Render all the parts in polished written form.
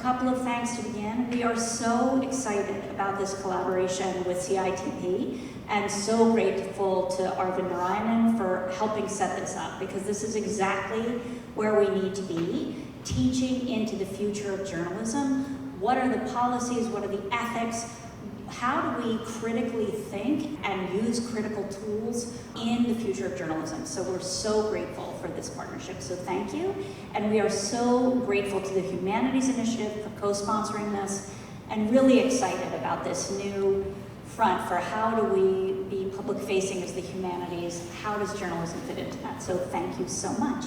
couple of thanks to begin. We are so excited about this collaboration with CITP and so grateful to Arvind Narayanan for helping set this up, because this is exactly where we need to be, teaching into the future of journalism. What are the policies? What are the ethics? How do we critically think and use critical tools in the future of journalism? So we're so grateful for this partnership, so thank you. And we are so grateful to the Humanities Initiative for co-sponsoring this, and really excited about this new front for how do we be public-facing as the humanities, how does journalism fit into that? So thank you so much.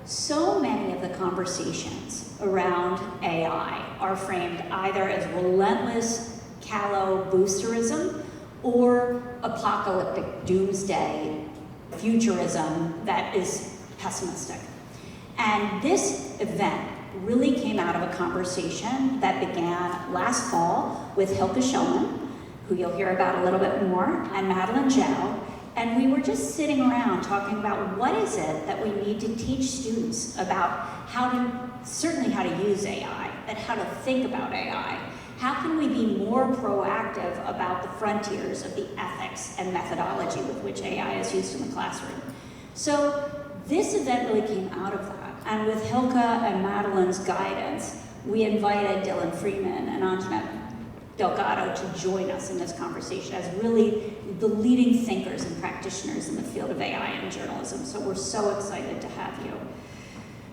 So many of the conversations around AI are framed either as relentless, callow boosterism or apocalyptic doomsday futurism that is pessimistic. And this event really came out of a conversation that began last fall with Hilke Schellmann, who you'll hear about a little bit more, and Madelyne Xiao. And we were just sitting around talking about what is it that we need to teach students about certainly how to use AI, and how to think about AI. How can we be more proactive about the frontiers of the ethics and methodology with which AI is used in the classroom? So this event really came out of that. And with Hilke and Madelyne's guidance, we invited Dylan Freedman and Anjanette Delgado to join us in this conversation as really the leading thinkers and practitioners in the field of AI and journalism. So we're so excited to have you.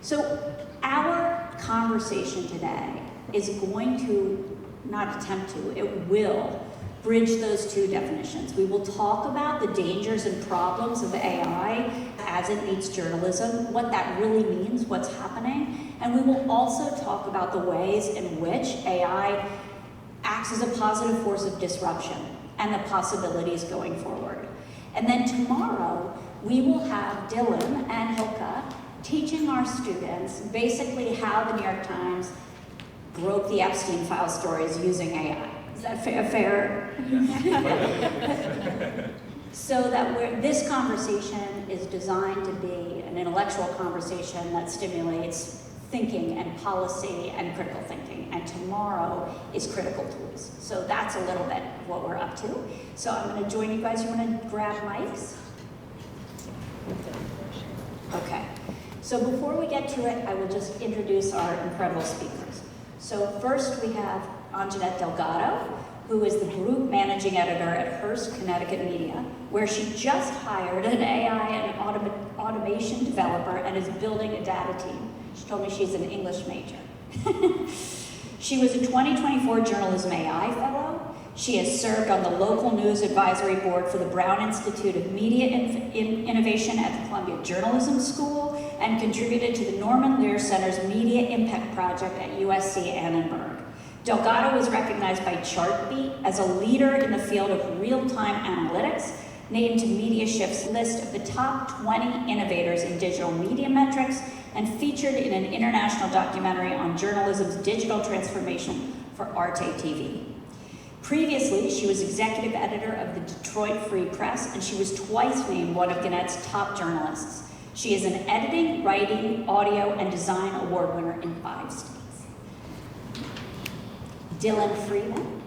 So our conversation today is going to, not attempt to, it will bridge those two definitions. We will talk about the dangers and problems of AI as it meets journalism, what that really means, what's happening, and we will also talk about the ways in which AI acts as a positive force of disruption and the possibilities going forward. And then tomorrow, we will have Dylan and Hilke teaching our students basically how the New York Times broke the Epstein file stories using AI. Is that fair? So that this conversation is designed to be an intellectual conversation that stimulates thinking and policy and critical thinking. And tomorrow is critical tools. So that's a little bit of what we're up to. So I'm going to join you guys. You want to grab mics? Okay. So before we get to it, I will just introduce our incredible speakers. So first we have Anjanette Delgado, who is the group managing editor at Hearst Connecticut Media, where she just hired an AI and automation developer and is building a data team. She told me she's an English major. She was a 2024 Journalism AI Fellow. She has served on the local news advisory board for the Brown Institute of Media Innovation at the Columbia Journalism School and contributed to the Norman Lear Center's Media Impact Project at USC Annenberg. Delgado was recognized by Chartbeat as a leader in the field of real-time analytics, named to Media Shift's list of the top 20 innovators in digital media metrics, and featured in an international documentary on journalism's digital transformation for Arte TV. Previously, she was executive editor of the Detroit Free Press, and she was twice named one of Gannett's top journalists. She is an editing, writing, audio, and design award winner in 5 states. Dylan Freedman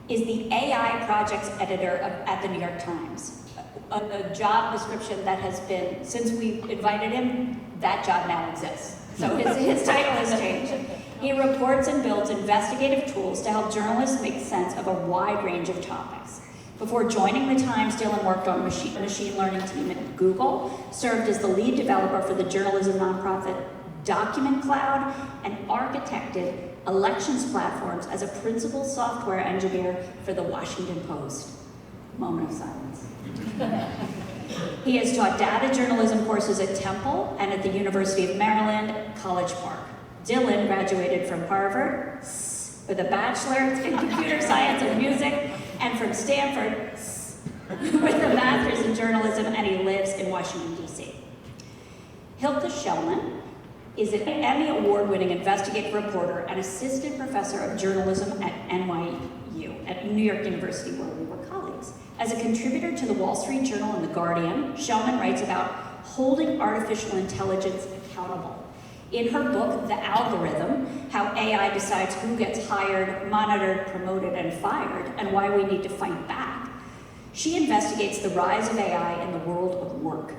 is the AI projects editor at the New York Times. A job description that has been, since we invited him, that job now exists. So his title has changed. He reports and builds investigative tools to help journalists make sense of a wide range of topics. Before joining the Times, Dylan worked on a machine learning team at Google, served as the lead developer for the journalism nonprofit Document Cloud, and architected elections platforms as a principal software engineer for the Washington Post. Moment of silence. He has taught data journalism courses at Temple and at the University of Maryland, College Park. Dylan graduated from Harvard with a bachelor in computer science and music, and from Stanford with a master's in journalism, and he lives in Washington, D.C. Hilke Schellmann is an Emmy Award-winning investigative reporter and assistant professor of journalism at NYU, at New York University, where we were colleagues. As a contributor to the Wall Street Journal and The Guardian, Schellmann writes about holding artificial intelligence accountable. In her book, The Algorithm, How AI Decides Who Gets Hired, Monitored, Promoted, and Fired, and Why We Need to Fight Back, she investigates the rise of AI in the world of work.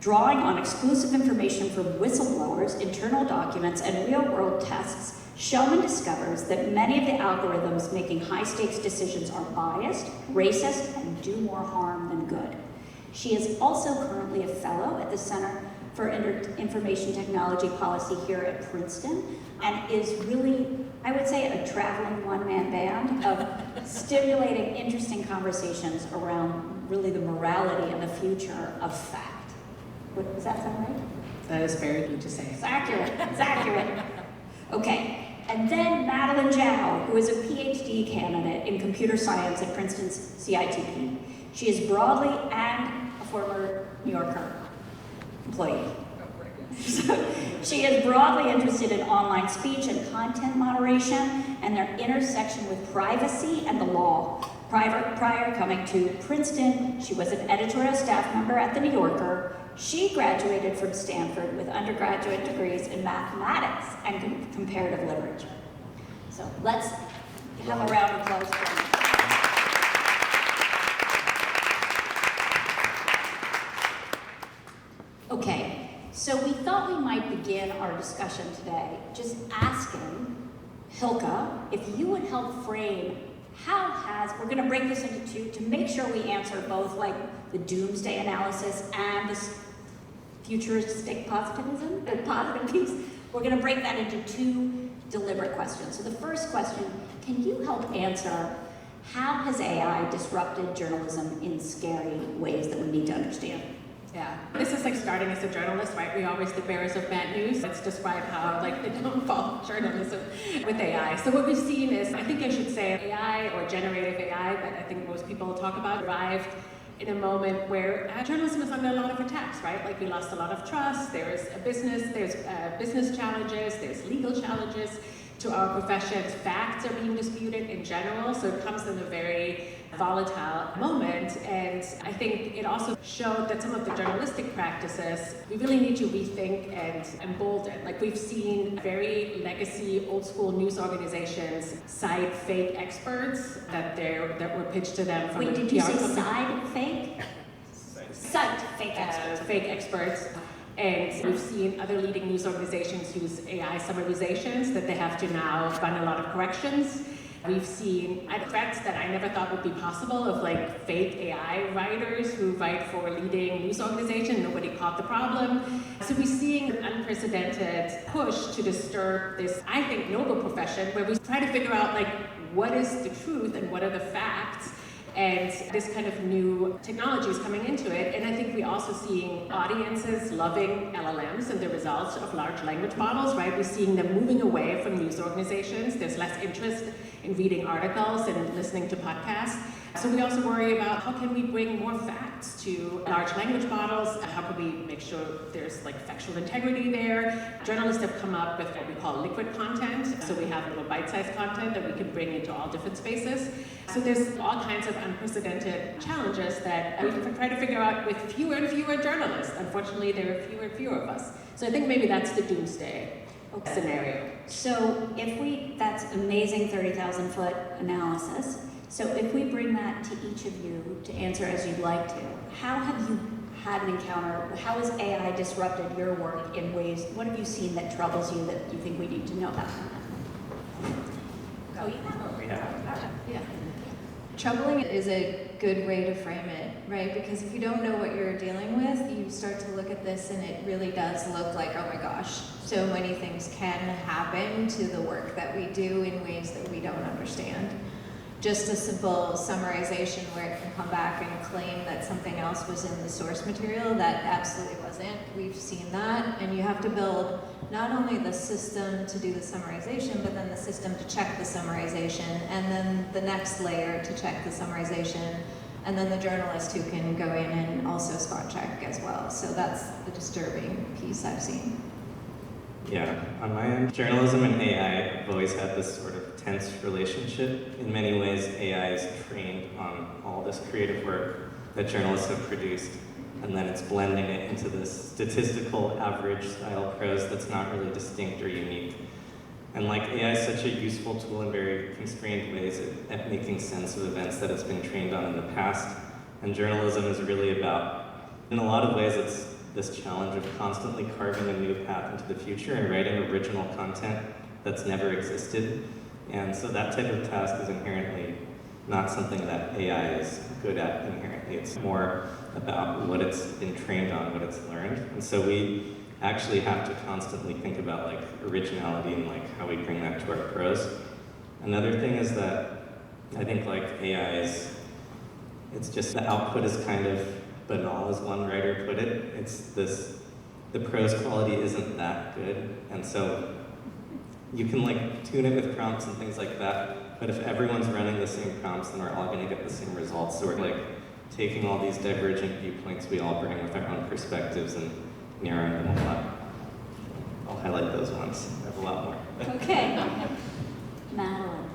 Drawing on exclusive information from whistleblowers, internal documents, and real-world tests, Schellmann discovers that many of the algorithms making high-stakes decisions are biased, racist, and do more harm than good. She is also currently a fellow at the Center for Information Technology Policy here at Princeton, and is really, I would say, a traveling one-man band of stimulating, interesting conversations around really the morality and the future of fact. Does that sound right? That is very good to say. It's accurate. It's accurate. Okay. And then Madelyne Xiao, who is a PhD candidate in computer science at Princeton's CITP. She is broadly and a former New Yorker employee. So she is broadly interested in online speech and content moderation and their intersection with privacy and the law. Prior coming to Princeton, she was an editorial staff member at The New Yorker. She graduated from Stanford with undergraduate degrees in mathematics and comparative literature. So let's have a round of applause for her. Okay, so we thought we might begin our discussion today just asking Hilke if you would help frame we're going to break this into two to make sure we answer both like the doomsday analysis and this futuristic positivism, the positive piece. We're going to break that into two deliberate questions. So the first question, can you help answer how has AI disrupted journalism in scary ways that we need to understand? Yeah, this is like starting as a journalist, right? We always the bearers of bad news. Let's describe how like the downfall of journalism with AI. So what we've seen is, I think I should say AI or generative AI, but I think most people talk about, arrived in a moment where journalism is under a lot of attacks, right? Like we lost a lot of trust, there's business challenges, there's legal challenges to our professions. Facts are being disputed in general, so it comes in a very volatile moment, and I think it also showed that some of the journalistic practices we really need to rethink and embolden. Like we've seen very legacy, old school news organizations cite fake experts that were pitched to them from Wait, the did you PR say company. Cite fake? Cite fake experts. Fake experts. And we've seen other leading news organizations use AI summarizations that they have to now run a lot of corrections. We've seen threats that I never thought would be possible of like fake AI writers who write for leading news organizations. Nobody caught the problem. So we're seeing an unprecedented push to disturb this, I think, noble profession where we try to figure out like what is the truth and what are the facts. And this kind of new technology is coming into it. And I think we're also seeing audiences loving LLMs and the results of large language models, right? We're seeing them moving away from news organizations. There's less interest in reading articles and listening to podcasts. So we also worry about how can we bring more facts to large language models? How can we make sure there's like factual integrity there? Journalists have come up with what we call liquid content. So we have little bite-sized content that we can bring into all different spaces. So there's all kinds of unprecedented challenges that we try to figure out with fewer and fewer journalists. Unfortunately, there are fewer and fewer of us. So I think maybe that's the doomsday scenario. So that's amazing 30,000 foot analysis. So if we bring that to each of you to answer as you'd like to, how have you had an encounter? How has AI disrupted your work in ways? What have you seen that troubles you that you think we need to know about? Yeah. Troubling is a good way to frame it, right? Because if you don't know what you're dealing with, you start to look at this and it really does look like, oh my gosh, so many things can happen to the work that we do in ways that we don't understand. Just a simple summarization where it can come back and claim that something else was in the source material that absolutely wasn't. We've seen that, and you have to build not only the system to do the summarization, but then the system to check the summarization, and then the next layer to check the summarization, and then the journalist who can go in and also spot check as well. So that's the disturbing piece I've seen. Yeah, on my end, journalism and AI have always had this sort of tense relationship. In many ways, AI is trained on all this creative work that journalists have produced. and then it's blending it into this statistical average style prose that's not really distinct or unique. And like AI is such a useful tool in very constrained ways at making sense of events that it's been trained on in the past. And journalism is really about, in a lot of ways, it's this challenge of constantly carving a new path into the future and writing original content that's never existed. And so that type of task is inherently not something that AI is good at inherently. It's more about what it's been trained on, what it's learned. And so we actually have to constantly think about like originality and like how we bring that to our prose. Another thing is that I think like AI is, it's just the output is kind of banal, as one writer put it. It's this, the prose quality isn't that good. And so you can like tune it with prompts and things like that, but if everyone's running the same prompts, then we're all gonna get the same results. So we're like taking all these divergent viewpoints we all bring with our own perspectives and narrowing them a lot. I'll highlight those ones. I have a lot more. Okay. Madelyne.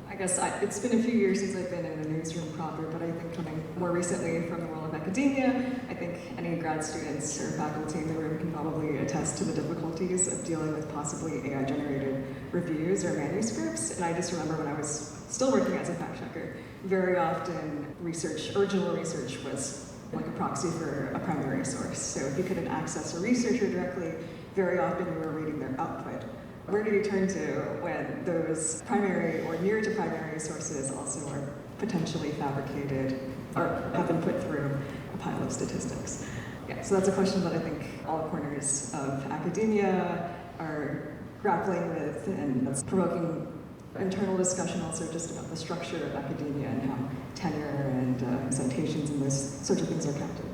I guess it's been a few years since I've been in a newsroom proper, but I think coming more recently from the world of academia, I think any grad students or faculty in the room can probably attest to the difficulties of dealing with possibly AI-generated reviews or manuscripts. And I just remember when I was still working as a fact checker, very often research, original research was like a proxy for a primary source. So if you couldn't access a researcher directly, very often you were reading their output. Where do you turn to when those primary or near to primary sources also are potentially fabricated or have been put through a pile of statistics? Yeah, so that's a question that I think all corners of academia are grappling with, and that's provoking internal discussion also just about the structure of academia and how tenure and citations and those sorts of things are counted.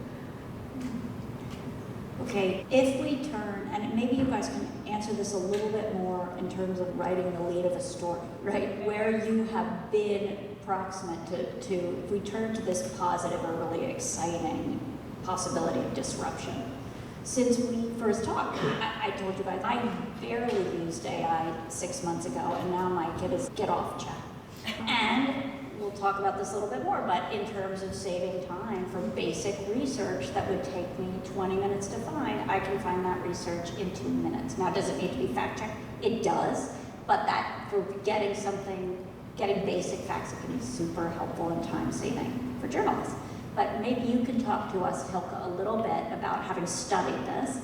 Okay, if we turn, and maybe you guys can answer this a little bit more in terms of writing the lead of a story, right? Where you have been proximate to if we turn to this positive or really exciting possibility of disruption. Since we first talked, I told you guys, I barely used AI 6 months ago, and now my kid is get off chat. And we'll talk about this a little bit more, but in terms of saving time for basic research that would take me 20 minutes to find, I can find that research in 2 minutes. Now, does it need to be fact-checked? It does, but that for getting basic facts, it can be super helpful and time-saving for journalists. But maybe you can talk to us, Hilke, a little bit about having studied this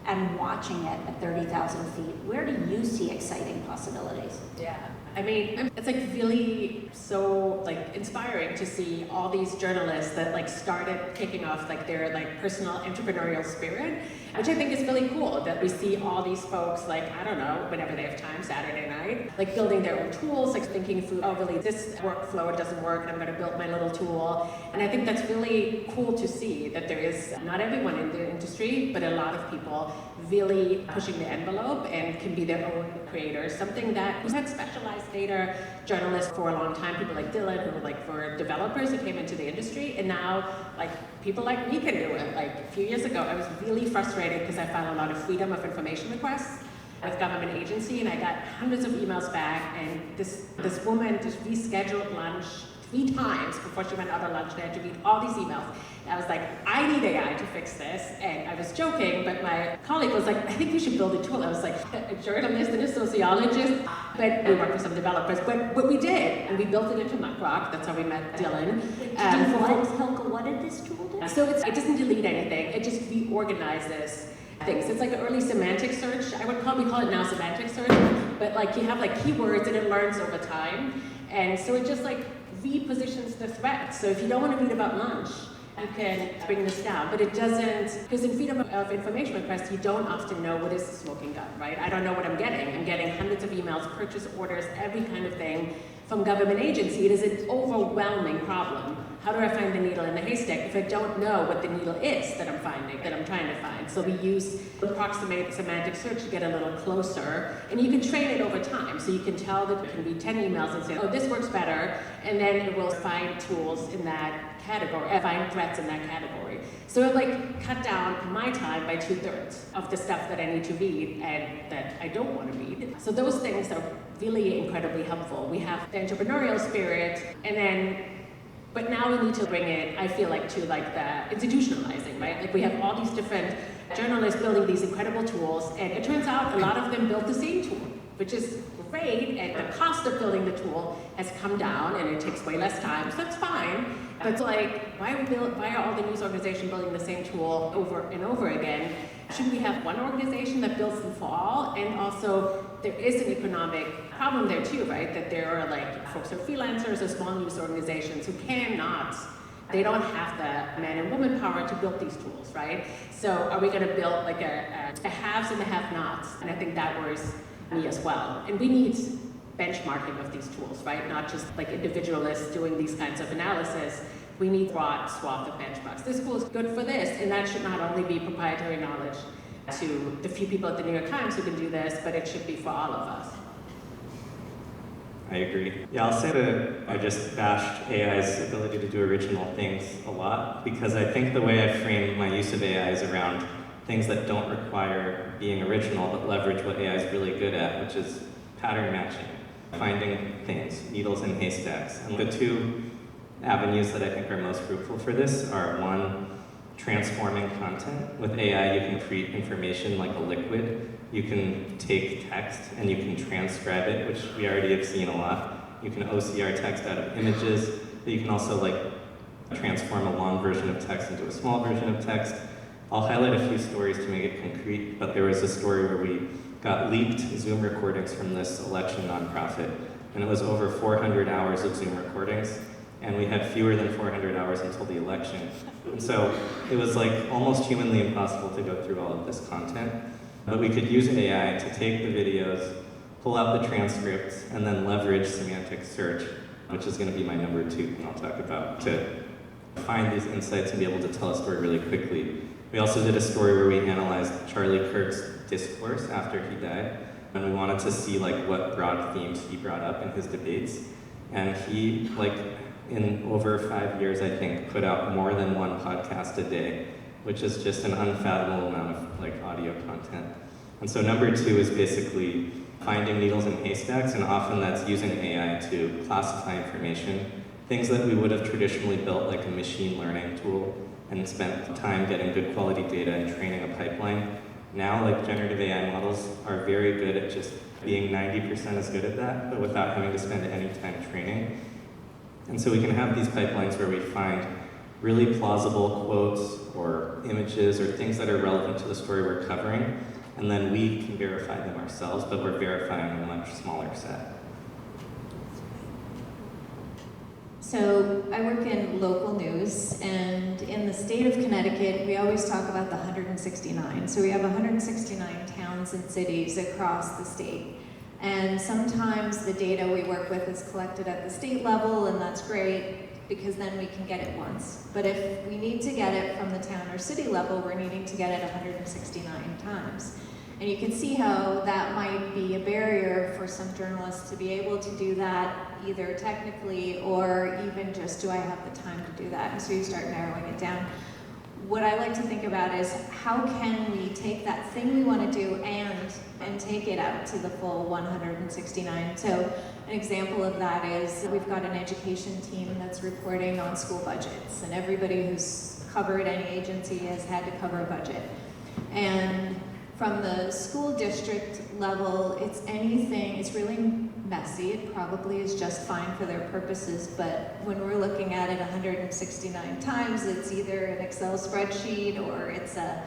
and watching it at 30,000 feet. Where do you see exciting possibilities? Yeah. I mean, it's like really so like inspiring to see all these journalists that like started kicking off like their like personal entrepreneurial spirit, which I think is really cool that we see all these folks like, I don't know, whenever they have time, Saturday night, like building their own tools, like thinking through, oh really, this workflow doesn't work and I'm gonna build my little tool. And I think that's really cool to see that there is not everyone in the industry, but a lot of people really pushing the envelope and can be their own creators, something that we had specialized data journalists for a long time, people like Dylan, who were like for developers who came into the industry, and now like people like me can do it. Like a few years ago, I was really frustrated because I found a lot of freedom of information requests with government agency, and I got hundreds of emails back, and this woman just rescheduled lunch 3 times before she went out on lunch. They had to read all these emails. And I was like, I need AI to fix this. And I was joking, but my colleague was like, I think we should build a tool. I was like, a journalist and a sociologist. But we worked with some developers. But we did, and we built it into Muckrock. That's how we met Dylan. Hilke, what did this tool do? So it doesn't delete anything. It just reorganizes things. It's like an early semantic search. I would probably call it now semantic search. But like you have like keywords and it learns over time. And so it just like repositions the threat. So if you don't want to read about lunch, you can bring this down, but it doesn't, because in freedom of information requests, you don't often know what is the smoking gun, right? I don't know what I'm getting. I'm getting hundreds of emails, purchase orders, every kind of thing from government agency. It is an overwhelming problem. How do I find the needle in the haystack if I don't know what the needle is that I'm finding, that I'm trying to find? So we use approximate semantic search to get a little closer, and you can train it over time. So you can tell that it can read 10 emails and say, oh, this works better, and then it will find tools in that category, find threats in that category. So it like cut down my time by 2/3 of the stuff that I need to read and that I don't want to read. So those things are really incredibly helpful. We have the entrepreneurial spirit, and then But now we need to bring it, I feel like, to like the institutionalizing, right? Like we have all these different journalists building these incredible tools, and it turns out a lot of them built the same tool, which is great, and the cost of building the tool has come down, and it takes way less time, so that's fine. But it's like, why are all the news organizations building the same tool over and over again? Shouldn't we have one organization that builds them for all? And also, there is an economic problem there too, right? That there are like folks who are freelancers or small news organizations who cannot, they don't have the man and woman power to build these tools, right? So are we going to build like a haves and a have-nots? And I think that worries me as well. And we need benchmarking of these tools, right? Not just like individualists doing these kinds of analysis. We need broad swath of benchmarks. This tool is good for this, and that should not only be proprietary knowledge to the few people at the New York Times who can do this, but it should be for all of us. I agree. Yeah, I'll say that I just bashed AI's ability to do original things a lot, because I think the way I frame my use of AI is around things that don't require being original, but leverage what AI is really good at, which is pattern matching, finding things, needles in haystacks. And the two avenues that I think are most fruitful for this are, one, transforming content. With AI, you can treat information like a liquid. You can take text and you can transcribe it, which we already have seen a lot. You can OCR text out of images, but you can also like transform a long version of text into a small version of text. I'll highlight a few stories to make it concrete, but there was a story where we got leaked Zoom recordings from this election nonprofit, and it was over 400 hours of Zoom recordings, and we had fewer than 400 hours until the election. And so it was like almost humanly impossible to go through all of this content. But we could use AI to take the videos, pull out the transcripts, and then leverage semantic search, which is going to be my number 2 thing I'll talk about, to find these insights and be able to tell a story really quickly. We also did a story where we analyzed Charlie Kirk's discourse after he died, and we wanted to see like what broad themes he brought up in his debates. And he, like, in over 5 years, I think, put out more than one podcast a day, which is just an unfathomable amount of like audio content. And so number 2 is basically finding needles in haystacks, and often that's using AI to classify information, things that we would have traditionally built like a machine learning tool and spent time getting good quality data and training a pipeline. Now, like, generative AI models are very good at just being 90% as good at that, but without having to spend any time training. And so we can have these pipelines where we find really plausible quotes or images or things that are relevant to the story we're covering, and then we can verify them ourselves, but we're verifying a much smaller set. So I work in local news, and in the state of Connecticut, we always talk about the 169. So we have 169 towns and cities across the state. And sometimes the data we work with is collected at the state level, and that's great, because then we can get it once. But if we need to get it from the town or city level, we're needing to get it 169 times. And you can see how that might be a barrier for some journalists to be able to do that, either technically or even just, do I have the time to do that? And so you start narrowing it down. What I like to think about is, how can we take that thing we want to do and take it out to the full 169? So an example of that is, we've got an education team that's reporting on school budgets, and everybody who's covered any agency has had to cover a budget. And from the school district level, it's anything, it's really messy. It probably is just fine for their purposes, but when we're looking at it 169 times, it's either an Excel spreadsheet or it's a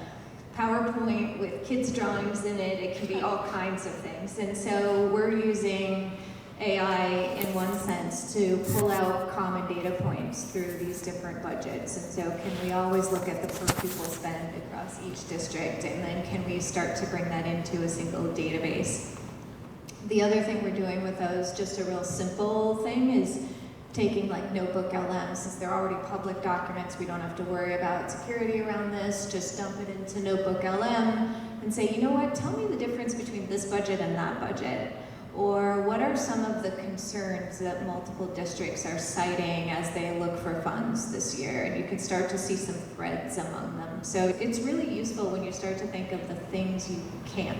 PowerPoint with kids' drawings in it. It can be all kinds of things. And so we're using AI in one sense to pull out common data points through these different budgets. And so can we always look at the per pupil spend across each district, and then can we start to bring that into a single database? The other thing we're doing with those, just a real simple thing, is taking like Notebook LM, since they're already public documents, we don't have to worry about security around this, just dump it into Notebook LM and say, you know what, tell me the difference between this budget and that budget. Or what are some of the concerns that multiple districts are citing as they look for funds this year? And you can start to see some threads among them. So it's really useful when you start to think of the things you can't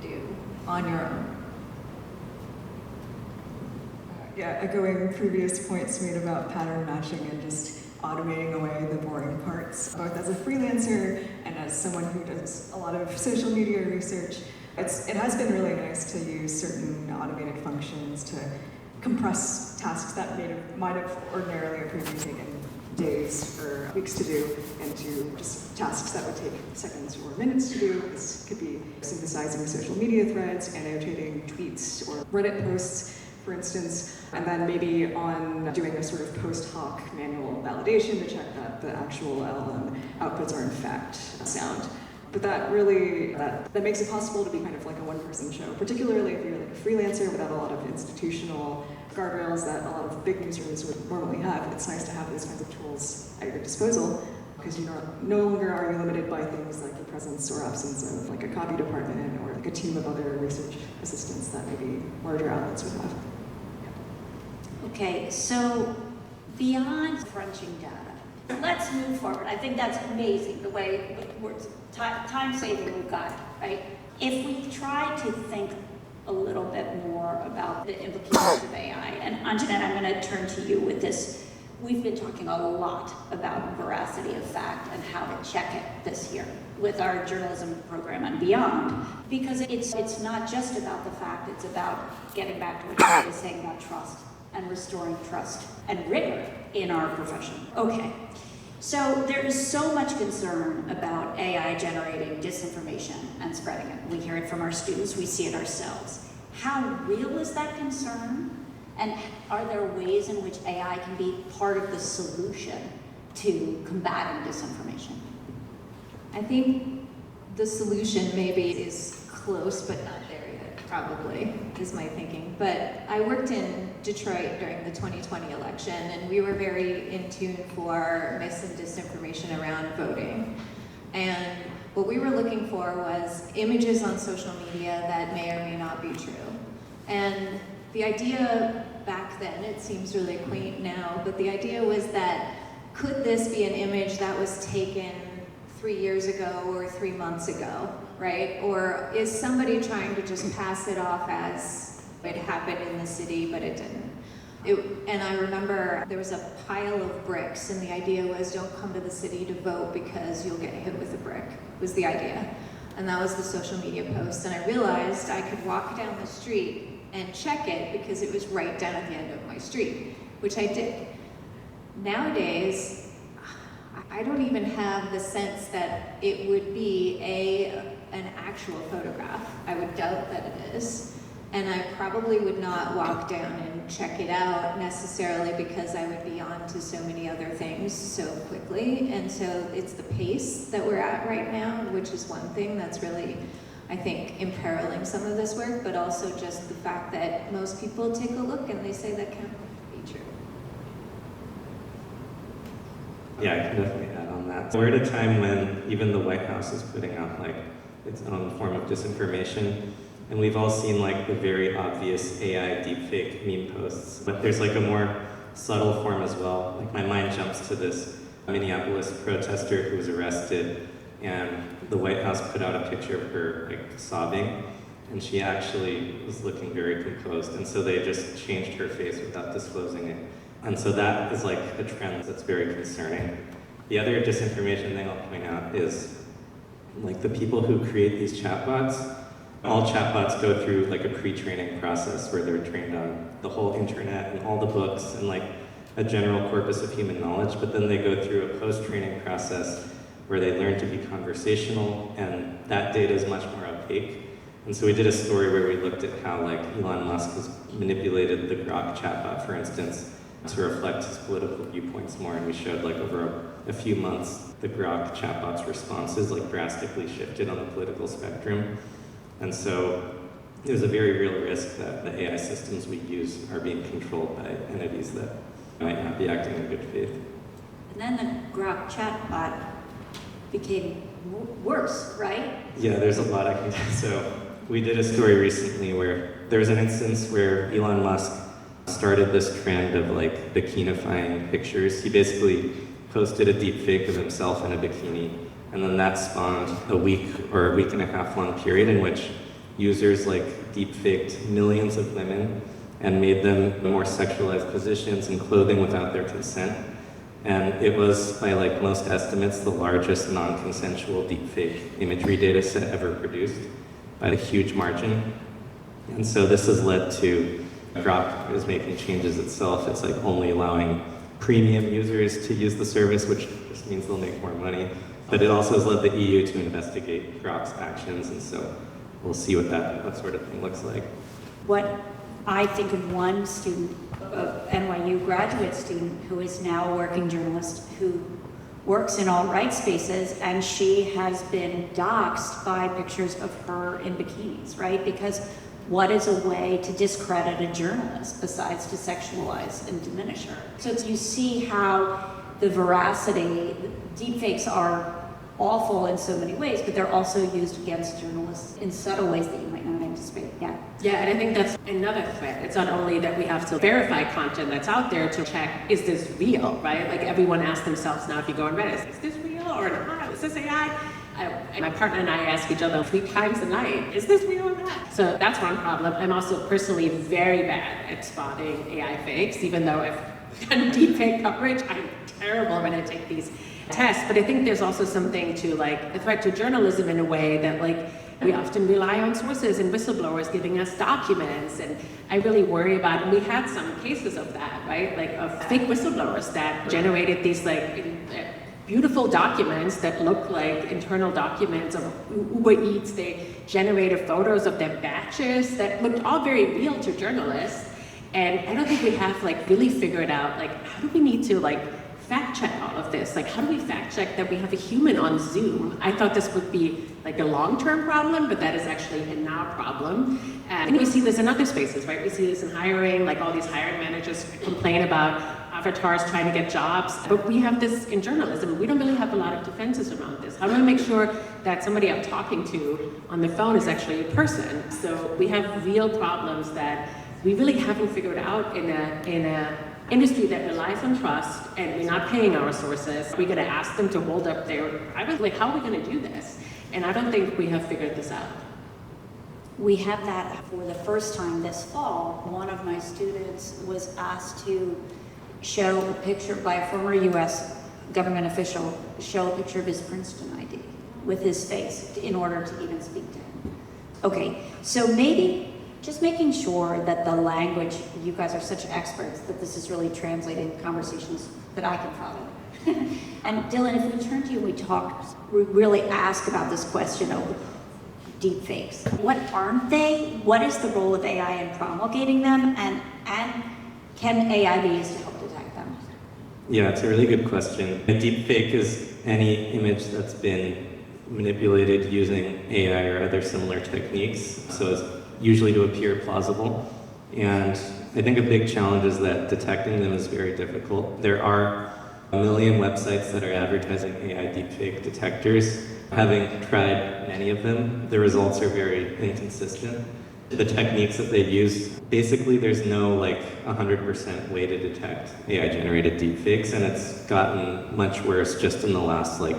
do on your own. Yeah, echoing previous points made about pattern matching and just automating away the boring parts, both as a freelancer and as someone who does a lot of social media research. It has been really nice to use certain automated functions to compress tasks that might have ordinarily or previously taken days or weeks to do into just tasks that would take seconds or minutes to do. This could be synthesizing social media threads, annotating tweets or Reddit posts, for instance, and then maybe on doing a sort of post hoc manual validation to check that the actual LLM outputs are in fact sound. But that really, that makes it possible to be kind of like a one-person show, particularly if you're like a freelancer without a lot of institutional guardrails that a lot of big newsrooms would normally have. It's nice to have those kinds of tools at your disposal because no longer are you limited by things like the presence or absence of like a copy department or like a team of other research assistants that maybe larger outlets would have. Okay, so beyond crunching data, let's move forward. I think that's amazing, the way time saving we've got, right? If we try to think a little bit more about the implications of AI, and Anjanette, I'm going to turn to you with this. We've been talking a lot about veracity of fact and how to check it this year with our journalism program and beyond, because it's not just about the fact, it's about getting back to what you were saying about trust and restoring trust and rigor in our profession. Okay, so there is so much concern about AI generating disinformation and spreading it. We hear it from our students, we see it ourselves. How real is that concern? And are there ways in which AI can be part of the solution to combating disinformation? I think the solution maybe is close, but not there yet, probably, is my thinking. But I worked in Detroit during the 2020 election, and we were very in tune for mis and disinformation around voting. And what we were looking for was images on social media that may or may not be true. And the idea back then, it seems really quaint now, but the idea was that could this be an image that was taken 3 years ago or 3 months ago, right? Or is somebody trying to just pass it off as it happened in the city, but it didn't? And I remember there was a pile of bricks, and the idea was don't come to the city to vote because you'll get hit with a brick, was the idea. And that was the social media post. And I realized I could walk down the street and check it because it was right down at the end of my street, which I did. Nowadays, I don't even have the sense that it would be an actual photograph. I would doubt that it is. And I probably would not walk down and check it out necessarily because I would be on to so many other things so quickly. And so it's the pace that we're at right now, which is one thing that's really, I think, imperiling some of this work, but also just the fact that most people take a look and they say that can't be true. Yeah, I can definitely add on that. We're at a time when even the White House is putting out like its own form of disinformation. And we've all seen like the very obvious AI deepfake meme posts, but there's like a more subtle form as well. Like my mind jumps to this Minneapolis protester who was arrested, and the White House put out a picture of her like sobbing, and she actually was looking very composed, and so they just changed her face without disclosing it. And so that is like a trend that's very concerning. The other disinformation thing I'll point out is like the people who create these chatbots. All chatbots go through like a pre-training process where they're trained on the whole internet and all the books and like a general corpus of human knowledge, but then they go through a post-training process where they learn to be conversational, and that data is much more opaque. And so we did a story where we looked at how like Elon Musk has manipulated the Grok chatbot, for instance, to reflect his political viewpoints more, and we showed like over a few months the Grok chatbot's responses like drastically shifted on the political spectrum. And so there's a very real risk that the AI systems we use are being controlled by entities that might not be acting in good faith. And then the Grok chatbot became worse, right? Yeah, there's a lot I can do. So we did a story recently where there was an instance where Elon Musk started this trend of like bikinifying pictures. He basically posted a deep fake of himself in a bikini, and then that spawned a week or a week and a half long period in which users like deep faked millions of women and made them more sexualized positions and clothing without their consent. And it was, by like most estimates, the largest non-consensual deepfake imagery data set ever produced by a huge margin. And so this has led to Grok is making changes itself. It's like only allowing premium users to use the service, which just means they'll make more money. But it also has led the EU to investigate Grok's actions, and so we'll see what sort of thing looks like. What I think of one student, NYU graduate student, who is now a working journalist who works in alt-right spaces, and she has been doxxed by pictures of her in bikinis, right? Because what is a way to discredit a journalist besides to sexualize and diminish her? So you see how the veracity, deepfakes are awful in so many ways, but they're also used against journalists in subtle ways that you might not anticipate. Yeah. Yeah, and I think that's another threat. It's not only that we have to verify content that's out there to check, is this real, right? Like everyone asks themselves now, if you go on Reddit, is this real or not? Is this AI? My partner and I ask each other 3 times a night, is this real or not? So that's one problem. I'm also personally very bad at spotting AI fakes, even though I've done deepfake coverage. I'm terrible when I take these tests. But I think there's also something to like a threat to journalism in a way that like we often rely on sources and whistleblowers giving us documents, and I really worry about, and we had some cases of that, right? Like of fake whistleblowers that generated these like beautiful documents that look like internal documents of Uber Eats. They generated photos of their batches that looked all very real to journalists. And I don't think we have like really figured out like how do we need to like fact check all of this? Like how do we fact check that we have a human on Zoom? I thought this would be like a long-term problem, but that is actually a now problem. And we see this in other spaces, right? We see this in hiring, like all these hiring managers complain about avatars trying to get jobs, but we have this in journalism. We don't really have a lot of defenses around this. How do I make sure that somebody I'm talking to on the phone is actually a person? So we have real problems that we really haven't figured out in a industry that relies on trust, and we're not paying our sources. We're gonna ask them to hold up their, I was like, how are we gonna do this? And I don't think we have figured this out. We have that for the first time this fall. One of my students was asked to show a picture by a former US government official, show a picture of his Princeton ID with his face in order to even speak to him. Okay, so maybe just making sure that the language, you guys are such experts that this is really translating conversations that I can follow. And Dylan, if we turn to you, we really ask about this question of deep fakes. What aren't they? What is the role of AI in promulgating them? And can AI be used to help detect them? Yeah, it's a really good question. A deep fake is any image that's been manipulated using AI or other similar techniques, so as usually to appear plausible. And I think a big challenge is that detecting them is very difficult. There are a million websites that are advertising AI deepfake detectors. Having tried many of them, the results are very inconsistent. The techniques that they use, basically there's no like 100% way to detect AI generated deepfakes, and it's gotten much worse just in the last like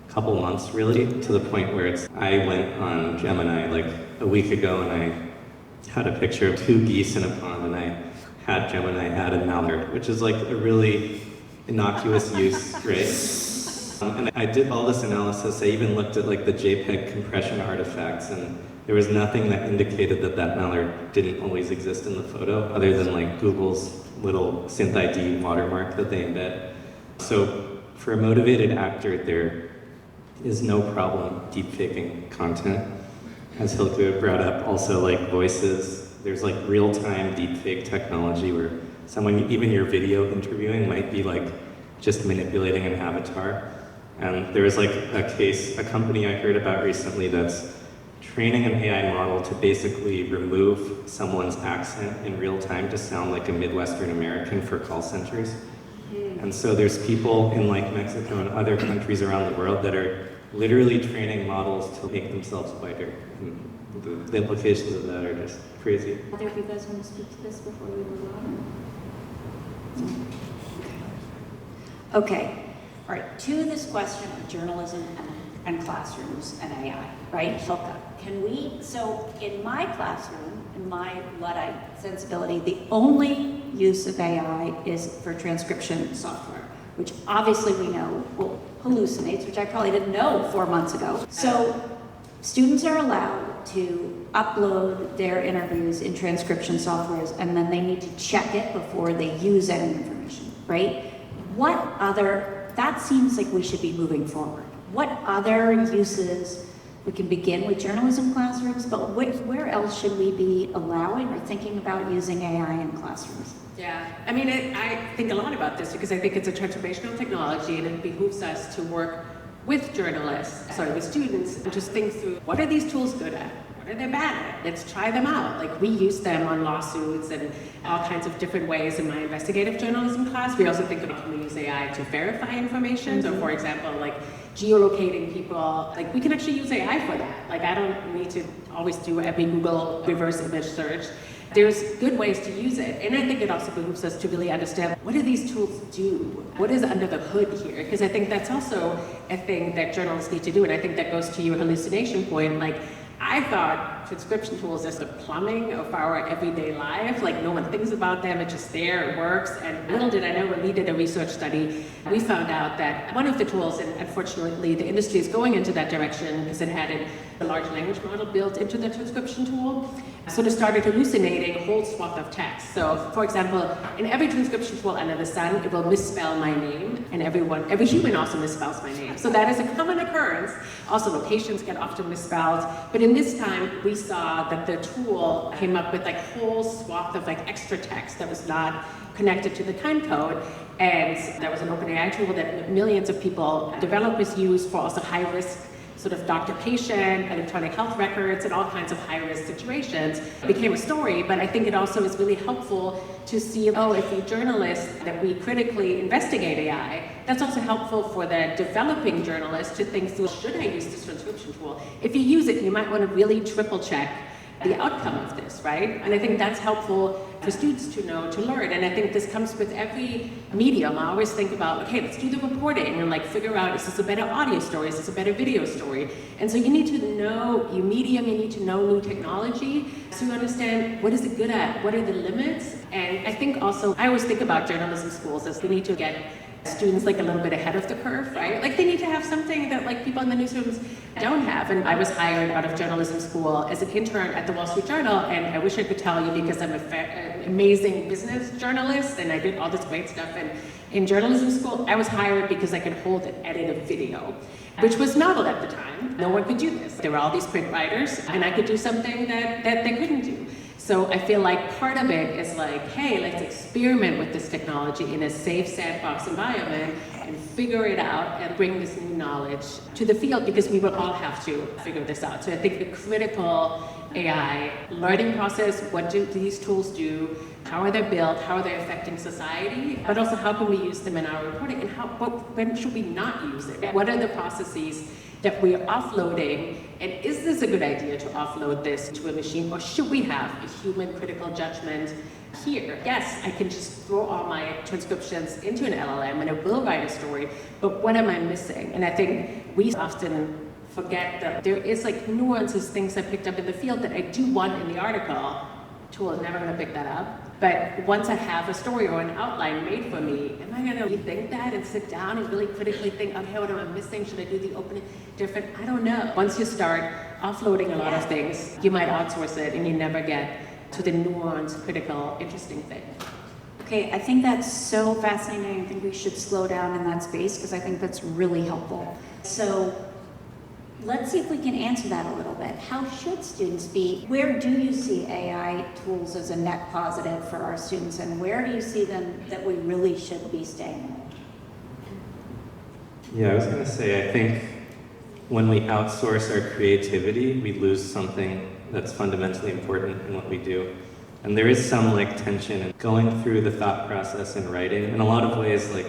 couple months really, to the point where I went on Gemini like a week ago and I had a picture of 2 geese in a pond, and I had Gemini add a mallard, which is like a really innocuous use, right? And I did all this analysis. I even looked at like the JPEG compression artifacts, and there was nothing that indicated that that mallard didn't always exist in the photo, other than like Google's little synth ID watermark that they embed. So for a motivated actor, there is no problem deepfaking content. As Hilke brought up, also like voices, there's like real-time deepfake technology where someone, even your video interviewing, might be like just manipulating an avatar. And there was like a company I heard about recently that's training an AI model to basically remove someone's accent in real time to sound like a Midwestern American for call centers. And so there's people in like Mexico and other countries around the world that are literally training models to make themselves whiter. And the implications of that are just crazy. Either of you guys want to speak to this before we move on? Okay. All right, to this question of journalism and and classrooms and AI, right? Hilke, can we, so in my classroom, in my Luddite sensibility, the only use of AI is for transcription software, which obviously we know will hallucinates, which I probably didn't know 4 months ago. So students are allowed to upload their interviews in transcription softwares, and then they need to check it before they use any information, right? What other, that seems like we should be moving forward. What other uses, we can begin with journalism classrooms, but where else should we be allowing or thinking about using AI in classrooms? Yeah, I mean, I think a lot about this because I think it's a transformational technology and it behooves us to work with with students, and just think through, what are these tools good at? What are they bad at? Let's try them out. Like, we use them on lawsuits and all kinds of different ways in my investigative journalism class. We also think about, can we use AI to verify information? So for example, like geolocating people, like we can actually use AI for that. Like, I don't need to always do every Google reverse image search. There's good ways to use it. And I think it also behooves us to really understand, what do these tools do? What is under the hood here? Because I think that's also a thing that journalists need to do. And I think that goes to your hallucination point. Like, I thought transcription tools is the plumbing of our everyday life. Like, no one thinks about them, it's just there, it works. And little did I know, when we did a research study, we found out that one of the tools, and unfortunately the industry is going into that direction because it had a large language model built into the transcription tool, sort of started hallucinating a whole swath of text. So, for example, in every transcription tool under the sun, it will misspell my name, and every human also misspells my name. So that is a common occurrence. Also, locations get often misspelled. But in this time, we saw that the tool came up with like whole swath of like extra text that was not connected to the time code. And that was an OpenAI tool that millions of people, developers use for also high-risk sort of doctor-patient, electronic health records, and all kinds of high-risk situations. It became a story, but I think it also is really helpful to see, if we journalists, that we critically investigate AI, that's also helpful for the developing journalists to think through, should I use this transcription tool? If you use it, you might want to really triple-check the outcome of this, right? And I think that's helpful for students to know, to learn. And I think this comes with every medium. I always think about, okay, let's do the reporting and like figure out, is this a better audio story? Is this a better video story? And so you need to know your medium, you need to know new technology so you understand, what is it good at? What are the limits? And I think also, I always think about journalism schools as we need to get students like a little bit ahead of the curve, right? Like, they need to have something that like people in the newsrooms don't have. And I was hired out of journalism school as an intern at the Wall Street Journal, and I wish I could tell you, because I'm an amazing business journalist and I did all this great stuff in journalism school, I was hired because I could hold and edit a video, which was novel at the time. No one could do this. There were all these print writers, and I could do something that they couldn't do. So I feel like part of it is like, hey, let's experiment with this technology in a safe sandbox environment and figure it out and bring this new knowledge to the field, because we will all have to figure this out. So I think the critical AI learning process, what do these tools do, how are they built, how are they affecting society, but also how can we use them in our reporting, and when should we not use it? What are the processes that we are offloading, and is this a good idea to offload this to a machine, or should we have a human critical judgment here? Yes, I can just throw all my transcriptions into an LLM and it will write a story, but what am I missing? And I think we often forget that there is like nuances, things I picked up in the field that I do want in the article. Tool is never gonna pick that up. But once I have a story or an outline made for me, am I gonna rethink that and sit down and really critically think, okay, what am I missing? Should I do the opening different? I don't know. Once you start offloading a lot of things, you might outsource it and you never get to the nuanced, critical, interesting thing. Okay, I think that's so fascinating. I think we should slow down in that space, because I think that's really helpful. So let's see if we can answer that a little bit. How should students be? Where do you see AI tools as a net positive for our students, and where do you see them that we really should be staying in? Yeah, I was going to say, I think when we outsource our creativity, we lose something that's fundamentally important in what we do. And there is some like tension in going through the thought process in writing. In a lot of ways, like,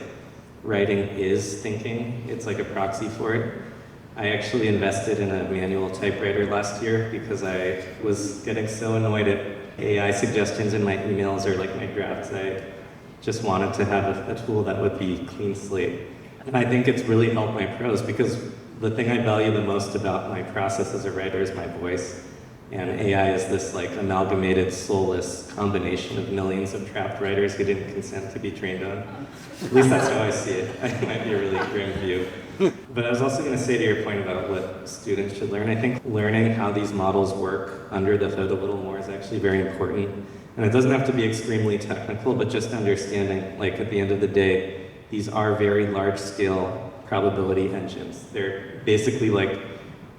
writing is thinking. It's like a proxy for it. I actually invested in a manual typewriter last year because I was getting so annoyed at AI suggestions in my emails or like my drafts. I just wanted to have a tool that would be clean slate. And I think it's really helped my prose, because the thing I value the most about my process as a writer is my voice. And AI is this like amalgamated, soulless combination of millions of trapped writers who didn't consent to be trained on. At least that's how I see it. It might be a really grim view. But I was also going to say to your point about what students should learn, I think learning how these models work under the hood a little more is actually very important. And it doesn't have to be extremely technical, but just understanding, like at the end of the day, these are very large-scale probability engines. They're basically like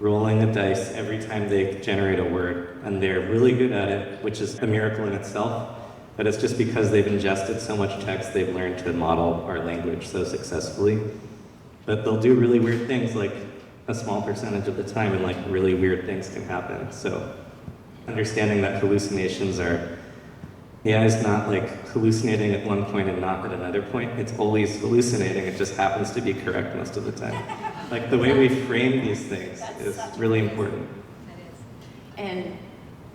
rolling a dice every time they generate a word, and they're really good at it, which is a miracle in itself, but it's just because they've ingested so much text, they've learned to model our language so successfully. But they'll do really weird things like a small percentage of the time, and like really weird things can happen. So understanding that hallucinations are, AI is not like hallucinating at one point and not at another point. It's always hallucinating, it just happens to be correct most of the time. Like the way we frame these things is really important. It is. And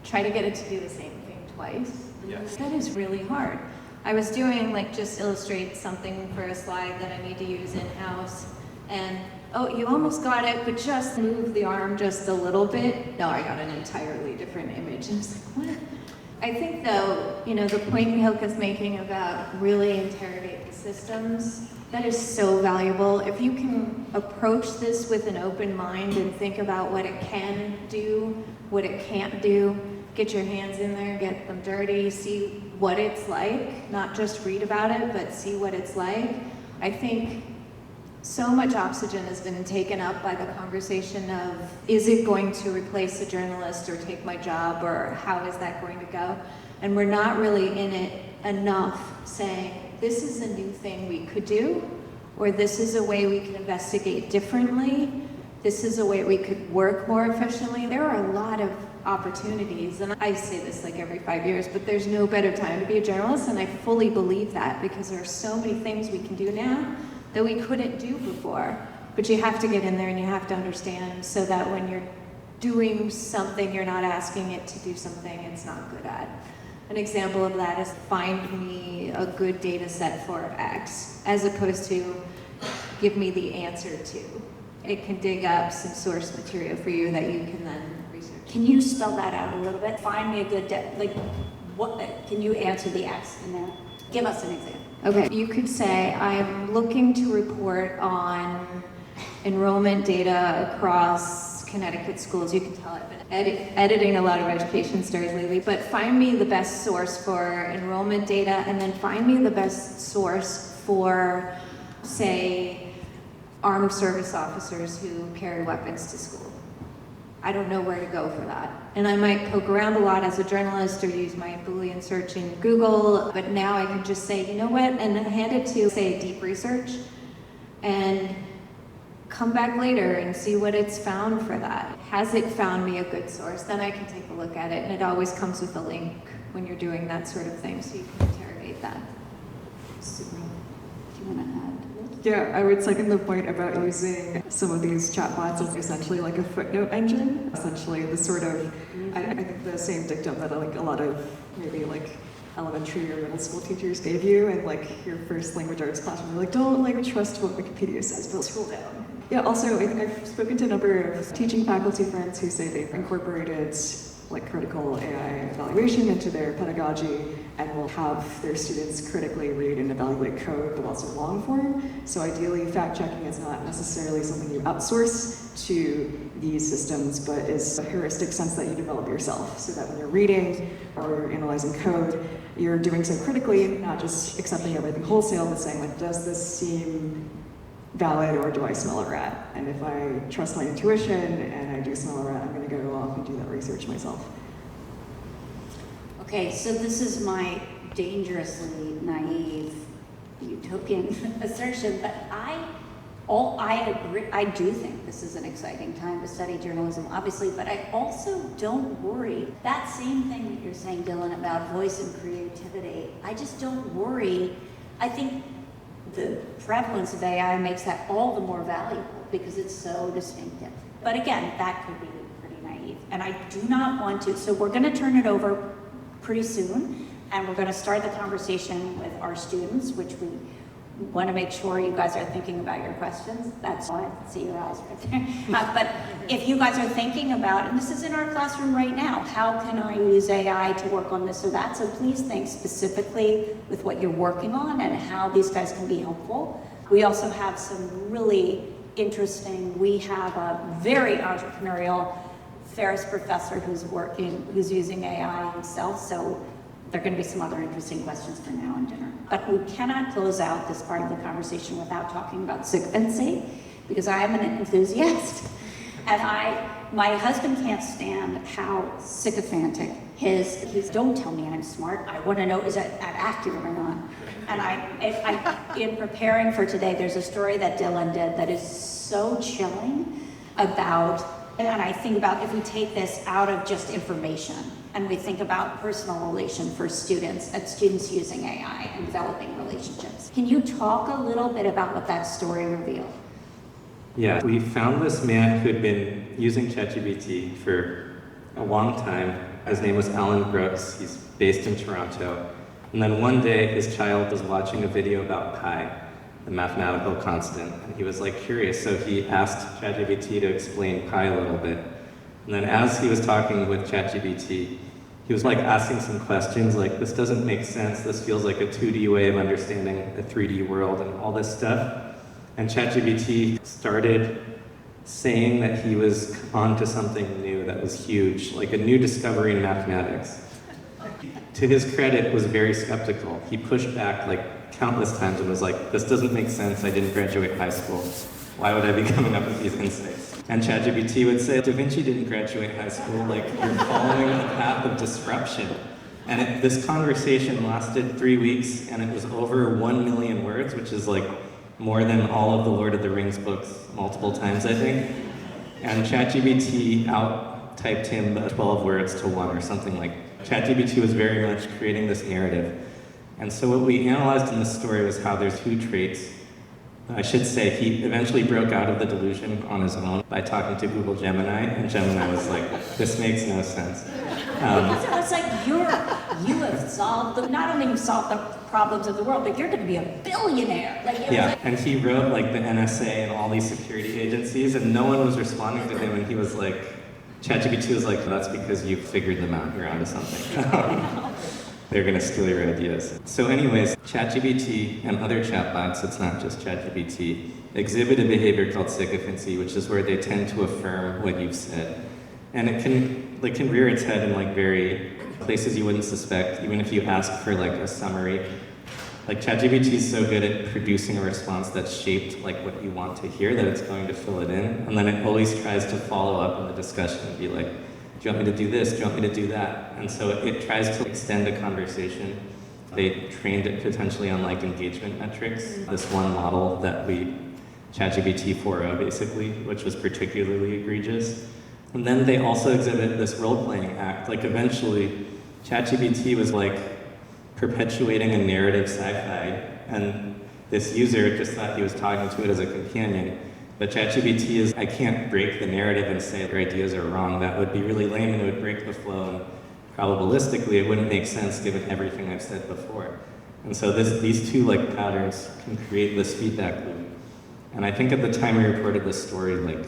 try to get it to do the same thing twice. Yes. That is really hard. I was doing like just illustrate something for a slide that I need to use in-house, and oh, you almost got it, but just move the arm just a little bit. No, I got an entirely different image. And I was like, what? I think though, you know, the point Hilke's making about really interrogate the systems, that is so valuable. If you can approach this with an open mind and think about what it can do, what it can't do, get your hands in there, get them dirty, see what it's like, not just read about it, but see what it's like. I think so much oxygen has been taken up by the conversation of, is it going to replace a journalist or take my job, or how is that going to go? And we're not really in it enough saying, this is a new thing we could do, or this is a way we can investigate differently, this is a way we could work more efficiently. There are a lot of opportunities, and I say this like every 5 years, but there's no better time to be a journalist, and I fully believe that, because there are so many things we can do now that we couldn't do before. But you have to get in there and you have to understand, so that when you're doing something, you're not asking it to do something it's not good at. An example of that is find me a good data set for X, as opposed to give me the answer to. It can dig up some source material for you that you can then research. Can you spell that out a little bit? Find me a good, like, what, can you answer the X in that? Give us an example. Okay, you could say, I'm looking to report on enrollment data across Connecticut schools. You can tell I've been editing a lot of education stories lately, but find me the best source for enrollment data, and then find me the best source for, say, armed service officers who carry weapons to school. I don't know where to go for that. And I might poke around a lot as a journalist or use my Boolean search in Google, but now I can just say, you know what, and then hand it to, say, deep research, and come back later and see what it's found for that. Has it found me a good source? Then I can take a look at it, and it always comes with a link when you're doing that sort of thing, so you can interrogate that. Super. Do you want to add? Yeah, I would second the point about using some of these chatbots as essentially like a footnote engine. Essentially the sort of, I think the same dictum that like a lot of maybe like elementary or middle school teachers gave you in like your first language arts class, and they're like, don't like trust what Wikipedia says, but scroll down. Yeah, also I've spoken to a number of teaching faculty friends who say they've incorporated like critical AI evaluation into their pedagogy, and will have their students critically read and evaluate code, but also long form. So ideally, fact checking is not necessarily something you outsource to these systems, but is a heuristic sense that you develop yourself, so that when you're reading or you're analyzing code, you're doing so critically, not just accepting everything wholesale, but saying like, does this seem valid, or do I smell a rat? And if I trust my intuition and I do smell a rat, I'm going to go off and do that research myself. Okay, so this is my dangerously naive utopian assertion, but I agree. I do think this is an exciting time to study journalism, obviously, but I also don't worry. That same thing that you're saying, Dylan, about voice and creativity, I just don't worry. I think the prevalence of AI makes that all the more valuable because it's so distinctive. But again, that could be pretty naive. And I do not want to, so we're gonna turn it over pretty soon, and we're gonna start the conversation with our students, which we want to make sure you guys are thinking about your questions. That's why I see your eyes right there. But if you guys are thinking about, and this is in our classroom right now, how can I use AI to work on this or that? So please think specifically with what you're working on and how these guys can be helpful. We also have some really interesting, we have a very entrepreneurial Ferris professor who's using AI himself, so there are going to be some other interesting questions for now and dinner. But we cannot close out this part of the conversation without talking about sycophancy, because I am an enthusiast, and my husband can't stand how sycophantic he's, don't tell me I'm smart, I want to know is that accurate or not. And in preparing for today, there's a story that Dylan did that is so chilling about, and I think about if we take this out of just information and we think about personal relation for students and students using AI and developing relationships. Can you talk a little bit about what that story revealed? Yeah, we found this man who had been using ChatGPT for a long time. His name was Alan Brooks. He's based in Toronto. And then one day his child was watching a video about pi, the mathematical constant, and he was like curious, so he asked ChatGPT to explain pi a little bit. And then as he was talking with ChatGPT, he was like asking some questions like, this doesn't make sense, this feels like a 2D way of understanding a 3D world and all this stuff. And ChatGPT started saying that he was onto something new that was huge, like a new discovery in mathematics. To his credit, was very skeptical. He pushed back like countless times and was like, this doesn't make sense, I didn't graduate high school. Why would I be coming up with these insights? And ChatGPT would say, Da Vinci didn't graduate high school, like you're following a path of disruption. And this conversation lasted 3 weeks and it was over 1 million words, which is like more than all of the Lord of the Rings books multiple times, I think. And ChatGPT out-typed him 12 words to 1 or something like that. ChatGPT was very much creating this narrative. And so what we analyzed in this story was how there's 2 traits. I should say he eventually broke out of the delusion on his own by talking to Google Gemini, and Gemini was like, this makes no sense. Because it was like, you have solved, not only you solved the problems of the world, but you're going to be a billionaire. And he wrote like the NSA and all these security agencies, and no one was responding to him, and he was like, ChatGPT was like, that's because you figured them out, you're onto something. They're gonna steal your ideas. So anyways, ChatGPT and other chatbots, it's not just ChatGPT, exhibit a behavior called sycophancy, which is where they tend to affirm what you've said. And it can rear its head in like very places you wouldn't suspect, even if you ask for like a summary. Like ChatGPT is so good at producing a response that's shaped like what you want to hear that it's going to fill it in. And then it always tries to follow up in the discussion and be like, do you want me to do this? Do you want me to do that? And so it tries to extend a conversation. They trained it potentially on like engagement metrics. This one model that ChatGPT 4.0 basically, which was particularly egregious. And then they also exhibit this role-playing act. Like eventually, ChatGPT was like perpetuating a narrative sci-fi, and this user just thought he was talking to it as a companion. But ChatGPT is, I can't break the narrative and say their ideas are wrong. That would be really lame and it would break the flow, and probabilistically it wouldn't make sense given everything I've said before. And so these 2 like patterns can create this feedback loop. And I think at the time we reported this story, like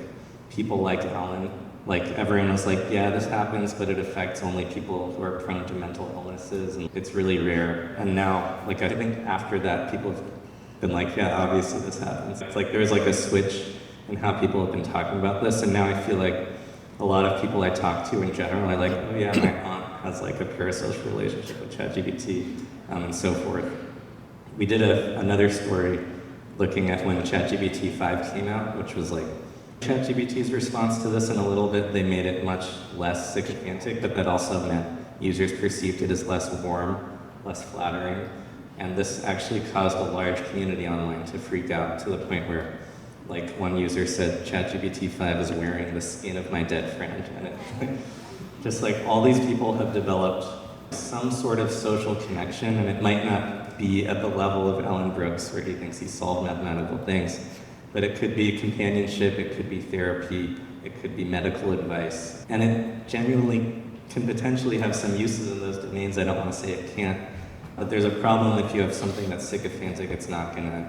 people like Alan, like everyone was like, yeah, this happens, but it affects only people who are prone to mental illnesses, and it's really rare. And now, like I think after that, people have been like, yeah, obviously this happens. It's like there's like a switch in how people have been talking about this, and now I feel like a lot of people I talk to in general are like, oh yeah, my aunt has like a parasocial relationship with ChatGPT, and so forth. We did another story looking at when ChatGPT 5 came out, which was like ChatGPT's response to this in a little bit. They made it much less sycophantic, but that also meant users perceived it as less warm, less flattering. And this actually caused a large community online to freak out to the point where like one user said, ChatGPT 5 is wearing the skin of my dead friend. And it, just like all these people have developed some sort of social connection, and it might not be at the level of Alan Brooks where he thinks he solved mathematical things, but it could be companionship, it could be therapy, it could be medical advice. And it genuinely can potentially have some uses in those domains. I don't want to say it can't. But there's a problem if you have something that's sycophantic, it's not gonna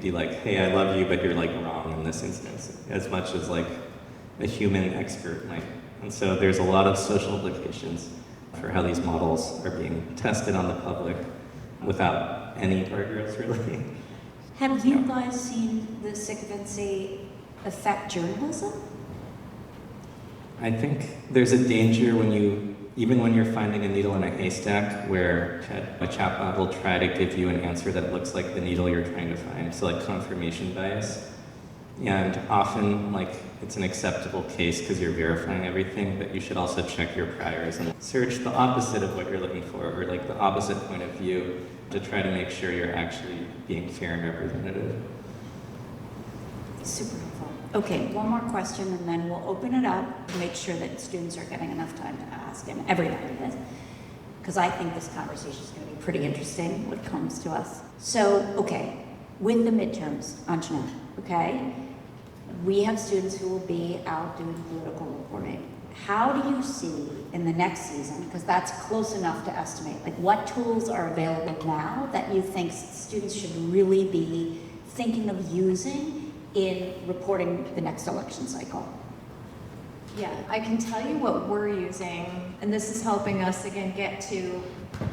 be like, hey, I love you, but you're like wrong in this instance, as much as like a human expert might. And so there's a lot of social implications for how these models are being tested on the public without any guardrails, really. Have you guys seen the sycophancy affect journalism? I think there's a danger when even when you're finding a needle in a haystack, where a chatbot will try to give you an answer that looks like the needle you're trying to find, so like confirmation bias. And often, like, it's an acceptable case because you're verifying everything, but you should also check your priors and search the opposite of what you're looking for, or like the opposite point of view, to try to make sure you're actually being fair and representative. Super helpful. Okay, one more question and then we'll open it up to make sure that students are getting enough time to ask, and everybody is, because I think this conversation is going to be pretty interesting when it comes to us. So, okay, with the midterms, Anjanette, okay, we have students who will be out doing political reporting. How do you see in the next season, because that's close enough to estimate, like what tools are available now that you think students should really be thinking of using in reporting the next election cycle? Yeah, I can tell you what we're using, and this is helping us again get to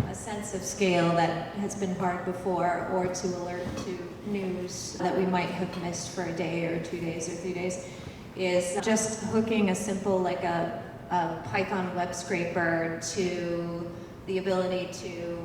a sense of scale that has been hard before, or to alert to news that we might have missed for a day or 2 days or 3 days, is just hooking a simple, like a Python web scraper to the ability to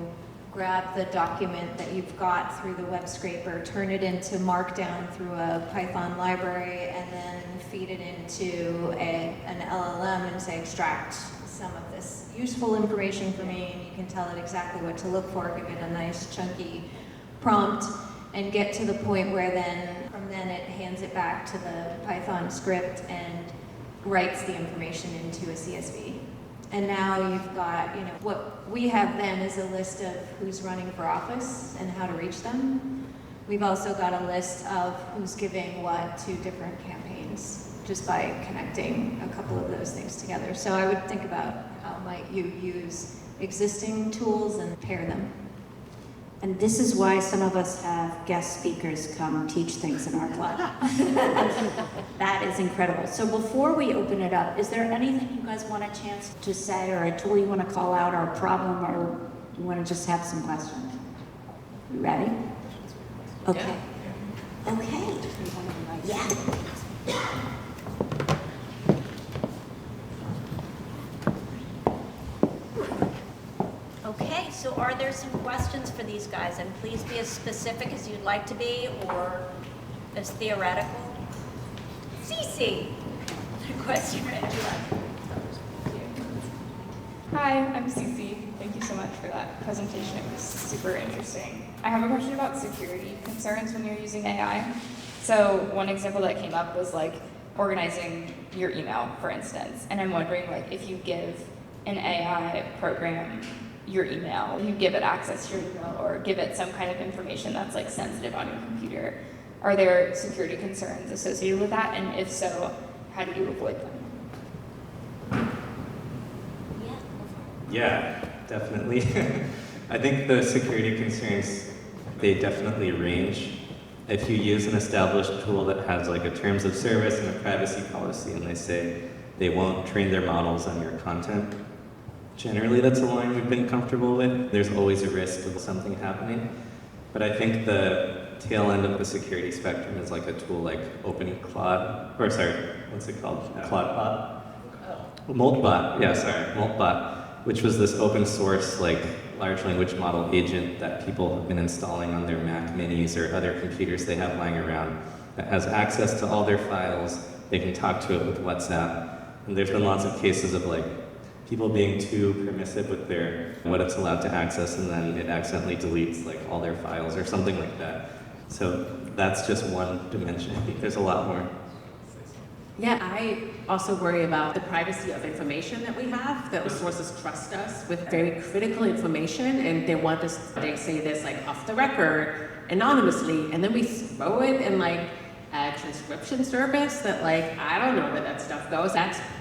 grab the document that you've got through the web scraper, turn it into Markdown through a Python library, and then feed it into an LLM and say, extract some of this useful information for me, and you can tell it exactly what to look for, give it a nice chunky prompt, and get to the point where from then it hands it back to the Python script and writes the information into a CSV. And now you've got, what we have then is a list of who's running for office and how to reach them. We've also got a list of who's giving what to different campaigns, just by connecting a couple of those things together. So I would think about how might you use existing tools and pair them. And this is why some of us have guest speakers come teach things in our class. That is incredible. So before we open it up, is there anything you guys want a chance to say, or a tool you want to call out, or a problem, or you want to just have some questions? You ready? Okay. Yeah. Okay. Yeah. Okay, so are there some questions for these guys? And please be as specific as you'd like to be, or as theoretical. Cece, question would you like? Hi, I'm Cece. Thank you so much for that presentation. It was super interesting. I have a question about security concerns when you're using AI. So one example that came up was like organizing your email, for instance. And I'm wondering, like, if you give an AI program your email, you give it access to your email, or give it some kind of information that's like sensitive on your computer, are there security concerns associated with that? And if so, how do you avoid them? Yeah, definitely. I think the security concerns, they definitely range. If you use an established tool that has like a terms of service and a privacy policy, and they say they won't train their models on your content, generally that's a line we've been comfortable with. There's always a risk of something happening. But I think the tail end of the security spectrum is like a tool like Moltbot, Moltbot, which was this open source like large language model agent that people have been installing on their Mac minis or other computers they have lying around, that has access to all their files. They can talk to it with WhatsApp. And there's been lots of cases of like people being too permissive with what it's allowed to access, and then it accidentally deletes like all their files or something like that. So that's just one dimension. I think there's a lot more. Yeah, I also worry about the privacy of information that we have, that sources trust us with very critical information, and they say this like off the record, anonymously, and then we throw it in like a transcription service that like, I don't know where that stuff goes.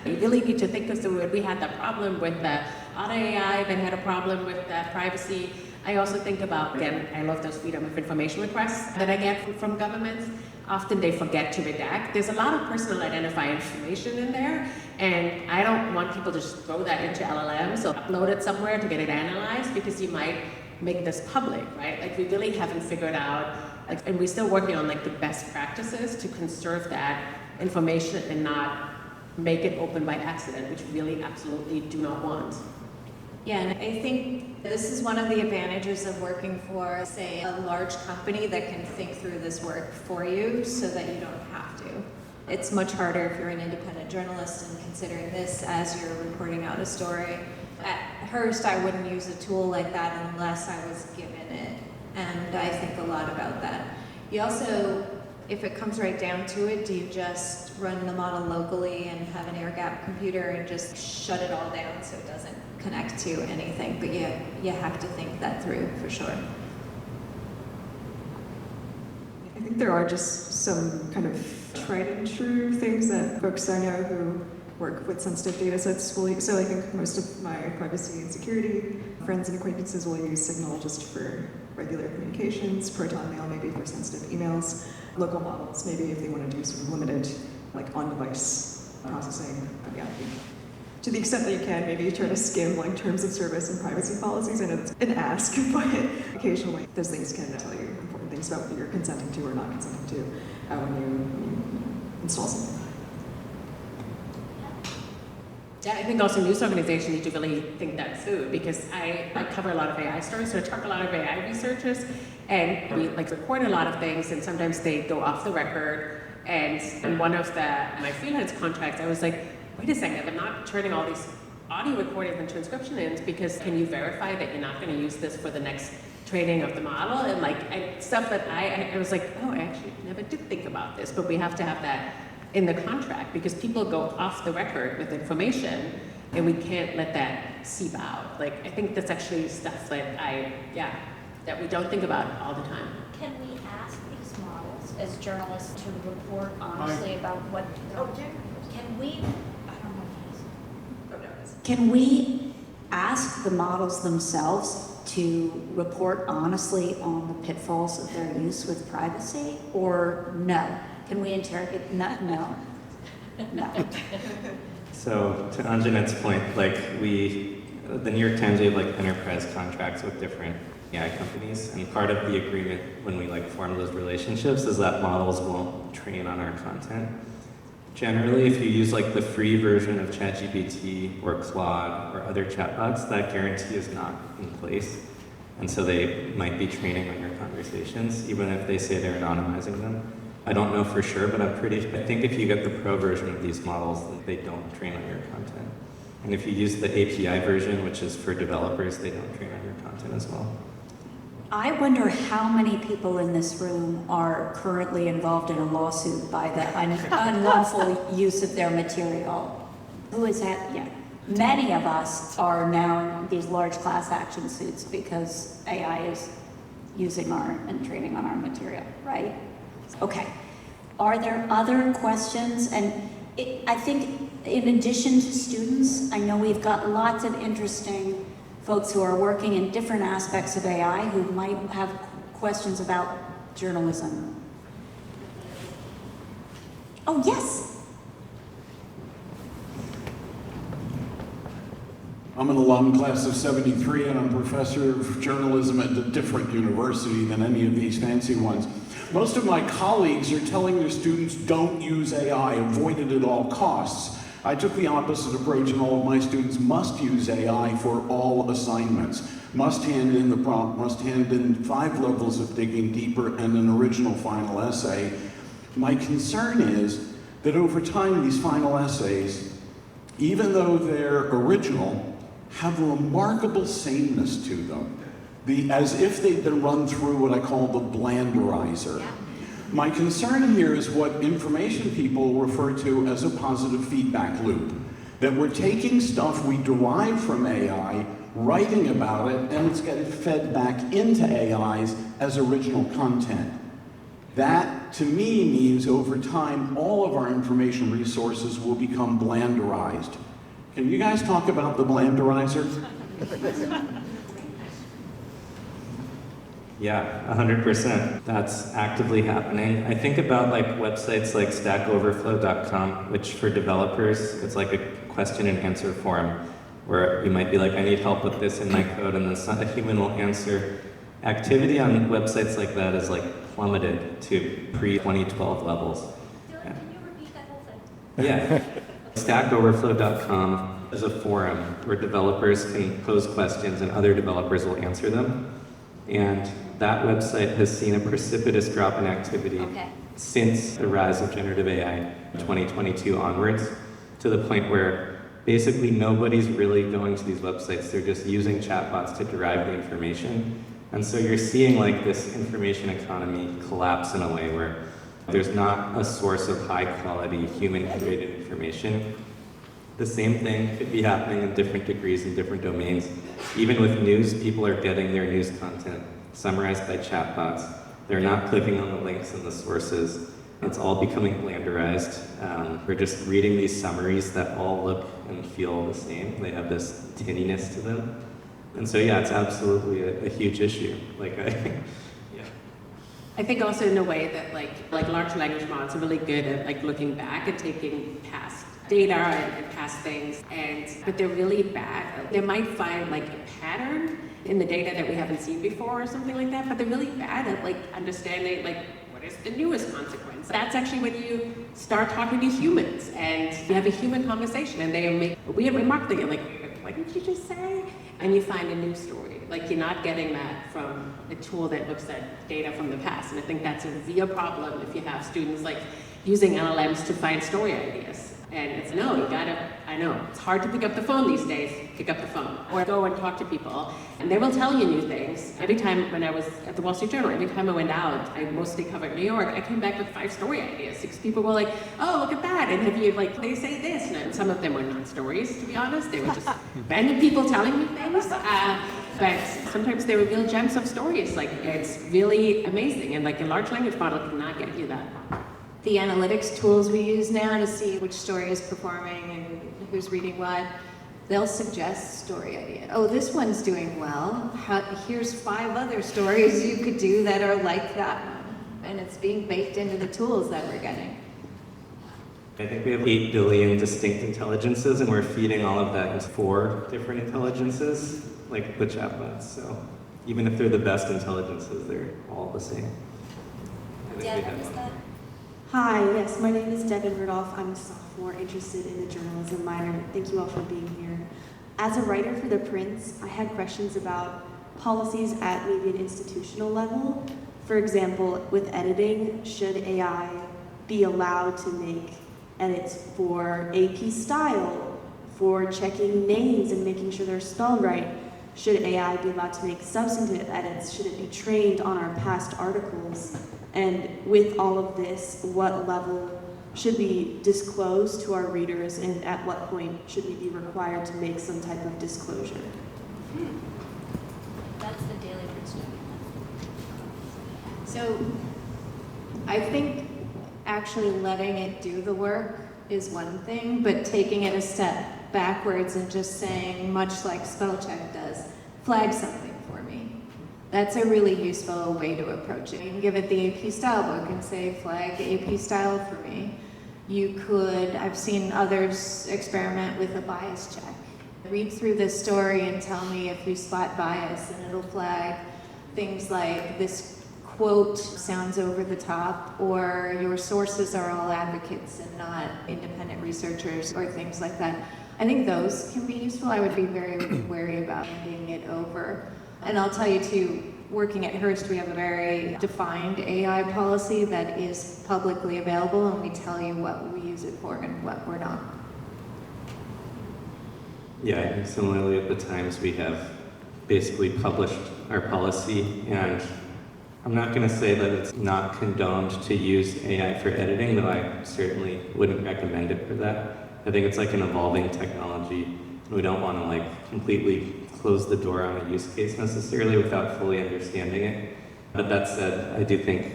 We really need to think this through. We had that problem with the Auto AI, then had a problem with the privacy I also think about, again, I love those freedom of information requests that I get from governments. Often they forget to redact. There's a lot of personal identifying information in there, and I don't want people to just throw that into LLMs or upload it somewhere to get it analyzed, because you might make this public, right? Like, we really haven't figured out, like, and we're still working on like the best practices to conserve that information and not make it open by accident, which we really absolutely do not want. Yeah, and I think this is one of the advantages of working for, say, a large company that can think through this work for you so that you don't have to. It's much harder if you're an independent journalist and considering this as you're reporting out a story. At Hearst, I wouldn't use a tool like that unless I was given it, and I think a lot about that. You also, if it comes right down to it, do you just run the model locally and have an air-gapped computer and just shut it all down so it doesn't connect to anything? But you have to think that through for sure. I think there are just some kind of tried and true things that folks I know who work with sensitive data sets will use. So I think most of my privacy and security friends and acquaintances will use Signal just for regular communications, Proton Mail maybe for sensitive emails, local models maybe if they want to do sort of limited, like on-device processing. But yeah, I think to the extent that you can, maybe try to skim like terms of service and privacy policies. I know it's an ask, but occasionally those things can tell you important things about what you're consenting to or not consenting to when you install something. Yeah, I think also news organizations need to really think that through, because I cover a lot of AI stories, so I talk to a lot of AI researchers, and we like record a lot of things, and sometimes they go off the record. And in one of my freelance contracts, I was like, wait a second, I'm not turning all these audio recordings and transcription in, because can you verify that you're not going to use this for the next training of the model? And stuff that I was like, oh, I actually never did think about this, but we have to have that in the contract, because people go off the record with information and we can't let that seep out. Like, I think that's actually stuff that that we don't think about all the time. Can we ask these models as journalists to report honestly about what, can we, I don't know if he's, can we ask the models themselves to report honestly on the pitfalls of their use with privacy, or no? Can we interrogate? No. So to Anjanette's point, like the New York Times, we have like enterprise contracts with different AI companies, and part of the agreement when we like form those relationships is that models won't train on our content. Generally, if you use like the free version of ChatGPT or Claude or other chatbots, that guarantee is not in place. And so they might be training on your conversations, even if they say they're anonymizing them. I don't know for sure, but I think if you get the pro version of these models, they don't train on your content. And if you use the API version, which is for developers, they don't train on your content as well. I wonder how many people in this room are currently involved in a lawsuit by the unlawful use of their material. Who is that? Yeah. Many of us are now in these large class action suits because AI is using and training on our material, right? Okay. Are there other questions? And I think in addition to students, I know we've got lots of interesting folks who are working in different aspects of AI who might have questions about journalism. Oh, yes. I'm an alum class of 73, and I'm professor of journalism at a different university than any of these fancy ones. Most of my colleagues are telling their students, don't use AI, avoid it at all costs. I took the opposite approach, and all of my students must use AI for all assignments. Must hand in the prompt, must hand in 5 levels of digging deeper and an original final essay. My concern is that over time, these final essays, even though they're original, have a remarkable sameness to them. As if they've been run through what I call the blanderizer. Yeah. My concern here is what information people refer to as a positive feedback loop. That we're taking stuff we derive from AI, writing about it, and it's getting fed back into AIs as original content. That, to me, means over time, all of our information resources will become blanderized. Can you guys talk about the blanderizer? Yeah, 100%. That's actively happening. I think about like websites like stackoverflow.com, which for developers, it's like a question and answer forum where you might be like, I need help with this in my code, and then a human will answer. Activity on websites like that is like plummeted to pre-2012 levels. Dylan, can you repeat that whole thing? Yeah. Stackoverflow.com is a forum where developers can pose questions and other developers will answer them. And that website has seen a precipitous drop in activity since the rise of generative AI 2022 onwards, to the point where basically nobody's really going to these websites. They're just using chatbots to derive the information. And so you're seeing like this information economy collapse in a way where there's not a source of high quality human curated information. The same thing could be happening in different degrees in different domains. Even with news, people are getting their news content summarized by chatbots. They're not clicking on the links and the sources. It's all becoming blanderized. We're just reading these summaries that all look and feel the same. They have this tinniness to them. And so yeah, it's absolutely a huge issue. I think also in a way that like large language models are really good at like looking back and taking past data and past things, but they're really bad. They might find like a pattern in the data that we haven't seen before or something like that, but they're really bad at like understanding like what is the newest consequence. That's actually when you start talking to humans and you have a human conversation and they make a weird remark that you're like, what did you just say? And you find a new story. Like you're not getting that from a tool that looks at data from the past. And I think that's a real problem if you have students like using LLMs to find story ideas. And it's I know, it's hard to pick up the phone these days, pick up the phone. Or go and talk to people, and they will tell you new things. Every time when I was at the Wall Street Journal, every time I went out, I mostly covered New York, I came back with 5 story ideas. 6 people were like, oh, look at that, and have you, like, they say this, and some of them were not stories, to be honest. They were just random people telling me things. But sometimes they were real gems of stories. Like, it's really amazing, and like a large language model cannot get you that. The analytics tools we use now to see which story is performing and who's reading what, they'll suggest story idea. Oh, this one's doing well. Here's 5 other stories you could do that are like that one. And it's being baked into the tools that we're getting. I think we have 8 billion distinct intelligences, and we're feeding all of that into 4 different intelligences, like the chatbots. So even if they're the best intelligences, they're all the same. Hi, yes, my name is Devin Rudolph. I'm a sophomore interested in the journalism minor. Thank you all for being here. As a writer for the Prince, I had questions about policies at maybe an institutional level. For example, with editing, should AI be allowed to make edits for AP style, for checking names and making sure they're spelled right? Should AI be allowed to make substantive edits? Should it be trained on our past articles? And with all of this, what level should be disclosed to our readers, and at what point should we be required to make some type of disclosure? That's the Daily Princeton. So I think actually letting it do the work is one thing, but taking it a step backwards and just saying, much like spell check does, flag something for me. That's a really useful way to approach it. You can give it the AP style book and say, flag AP style for me. You could, I've seen others experiment with a bias check. Read through this story and tell me if you spot bias, and it'll flag things like this quote sounds over the top, or your sources are all advocates and not independent researchers, or things like that. I think those can be useful. I would be very wary about handing it over. And I'll tell you too, working at Hearst, we have a very defined AI policy that is publicly available, and we tell you what we use it for and what we're not. Yeah, I think similarly at the Times we have basically published our policy, and I'm not going to say that it's not condoned to use AI for editing, though I certainly wouldn't recommend it for that. I think it's like an evolving technology, and we don't want to like completely close the door on a use case necessarily without fully understanding it. But that said, I do think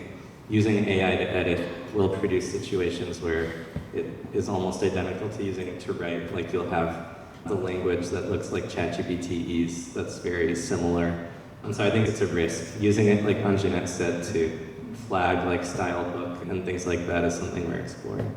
using AI to edit will produce situations where it is almost identical to using it to write. Like you'll have the language that looks like ChatGPT's that's very similar, And so I think it's a risk. Using it, like Anjanette said, to flag like style book and things like that is something we're exploring.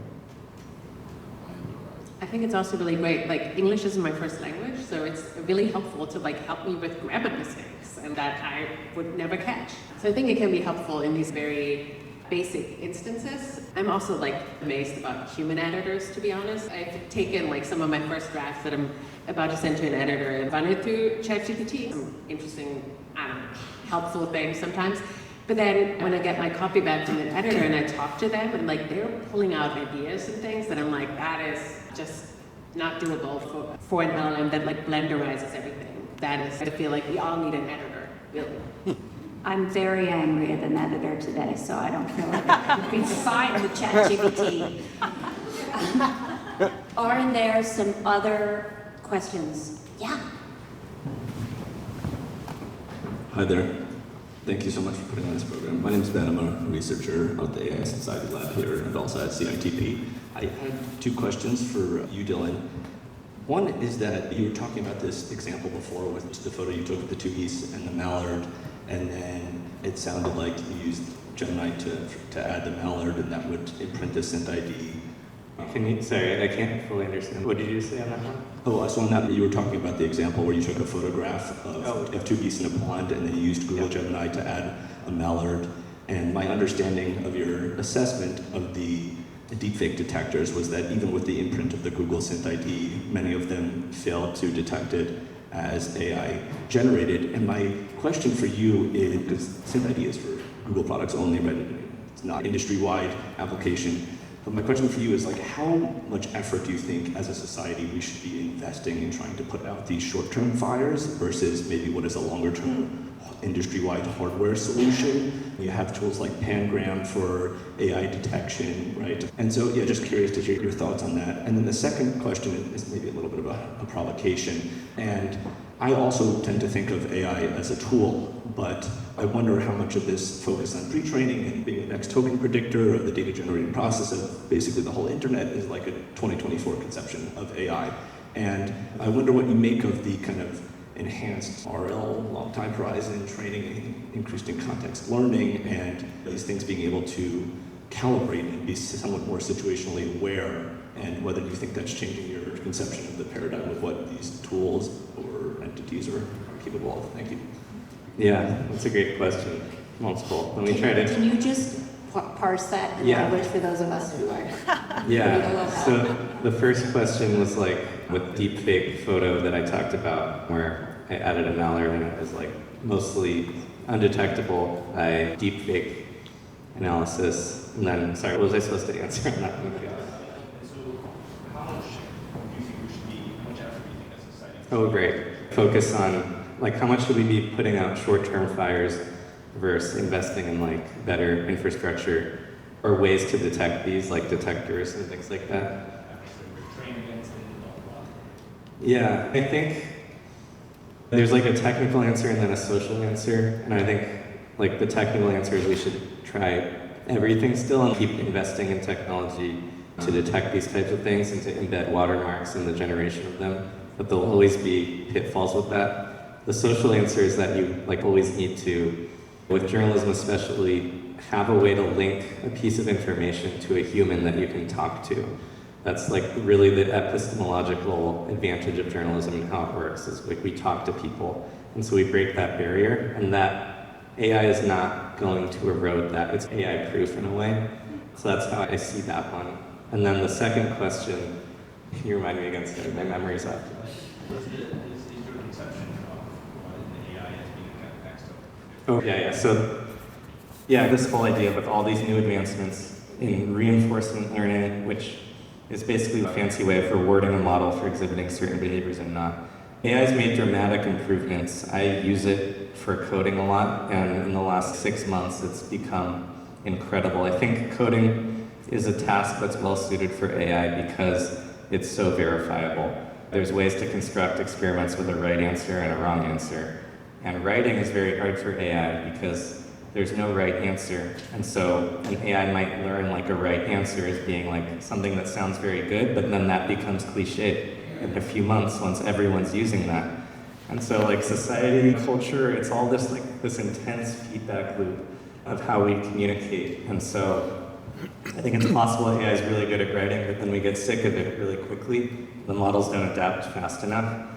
I think it's also really great, like English isn't my first language, so it's really helpful to like help me with grammar mistakes and that I would never catch. So I think it can be helpful in these very basic instances. I'm also like amazed about human editors, to be honest. I've taken like some of my first drafts that I'm about to send to an editor and run it through ChatGPT. Some interesting, I don't know, helpful things sometimes. But then when I get my copy back from an editor and I talk to them and like they're pulling out ideas and things that I'm like, that is just not doable for an LLM that like blenderizes everything. That is, I feel like we all need an editor, really. I'm very angry at an editor today, so I don't feel like I can be fine with ChatGPT. Are there some other questions? Yeah. Hi there. Thank you so much for putting on this program. My name is Ben. I'm a researcher at the AI Society Lab here and also at CITP. I had two questions for you, Dylan. One is that you were talking about this example before with the photo you took of the two geese and the mallard, and then it sounded like you used Gemini to add the mallard, and that would imprint the scent ID. Sorry, I can't fully understand. What did you say on that one? Oh, so on that, you were talking about the example where you took a photograph of two geese in a pond, and then you used Google Gemini to add a mallard. And my understanding of your assessment of the deepfake detectors was that even with the imprint of the Google Scent ID, many of them failed to detect it as AI generated. And my question for you is, because Scent ID is for Google products only, but it's not industry-wide application. But my question for you is, like, how much effort do you think as a society we should be investing in trying to put out these short-term fires versus maybe what is a longer-term industry-wide hardware solution? You have tools like Pangram for AI detection, right? And so, yeah, just curious to hear your thoughts on that. And then the second question is maybe a little bit of a provocation. And I also tend to think of AI as a tool, but I wonder how much of this focus on pre-training and being the next token predictor of the data generating process of basically the whole internet is like a 2024 conception of AI. And I wonder what you make of the kind of enhanced RL, long time horizon training, increased in context learning, and these things being able to calibrate and be somewhat more situationally aware, and whether you think that's changing your conception of the paradigm of what these tools or entities are capable of. Thank you. Yeah, that's a great question. Multiple. Let me try to. Can you just parse that in language for those of us who are? Yeah. So the first question was like with deepfake photo that I talked about, where I added a mallard and it was like mostly undetectable by deepfake analysis. And then, sorry, what was I supposed to answer on that one? So how much do you think we should be, how much effort do you think as a society? Oh, great. Focus on, like, how much should we be putting out short-term fires versus investing in, like, better infrastructure or ways to detect these, like detectors and things like that? Yeah, I think there's, like, a technical answer and then a social answer. And I think, like, the technical answer is we should try everything still and keep investing in technology to detect these types of things and to embed watermarks in the generation of them. But there'll always be pitfalls with that. The social answer is that you like always need to, with journalism especially, have a way to link a piece of information to a human that you can talk to. That's like really the epistemological advantage of journalism and how it works, is like we talk to people. And so we break that barrier, and that AI is not going to erode that. It's AI proof in a way. So that's how I see that one. And then the second question, can you remind me again? Sorry, my memory's off. Is your conception of what AI as being kind of next to? Oh, yeah. So, yeah, this whole idea with all these new advancements in reinforcement learning, which is basically a fancy way of rewarding a model for exhibiting certain behaviors and not. AI has made dramatic improvements. I use it for coding a lot, and in the last 6 months, it's become incredible. I think coding is a task that's well suited for AI because it's so verifiable. There's ways to construct experiments with a right answer and a wrong answer. And writing is very hard for AI because there's no right answer. And so an AI might learn like a right answer as being like something that sounds very good, but then that becomes cliche in a few months once everyone's using that. And so like society, culture, it's all this like this intense feedback loop of how we communicate. And so I think it's possible AI is really good at writing, but then we get sick of it really quickly. The models don't adapt fast enough.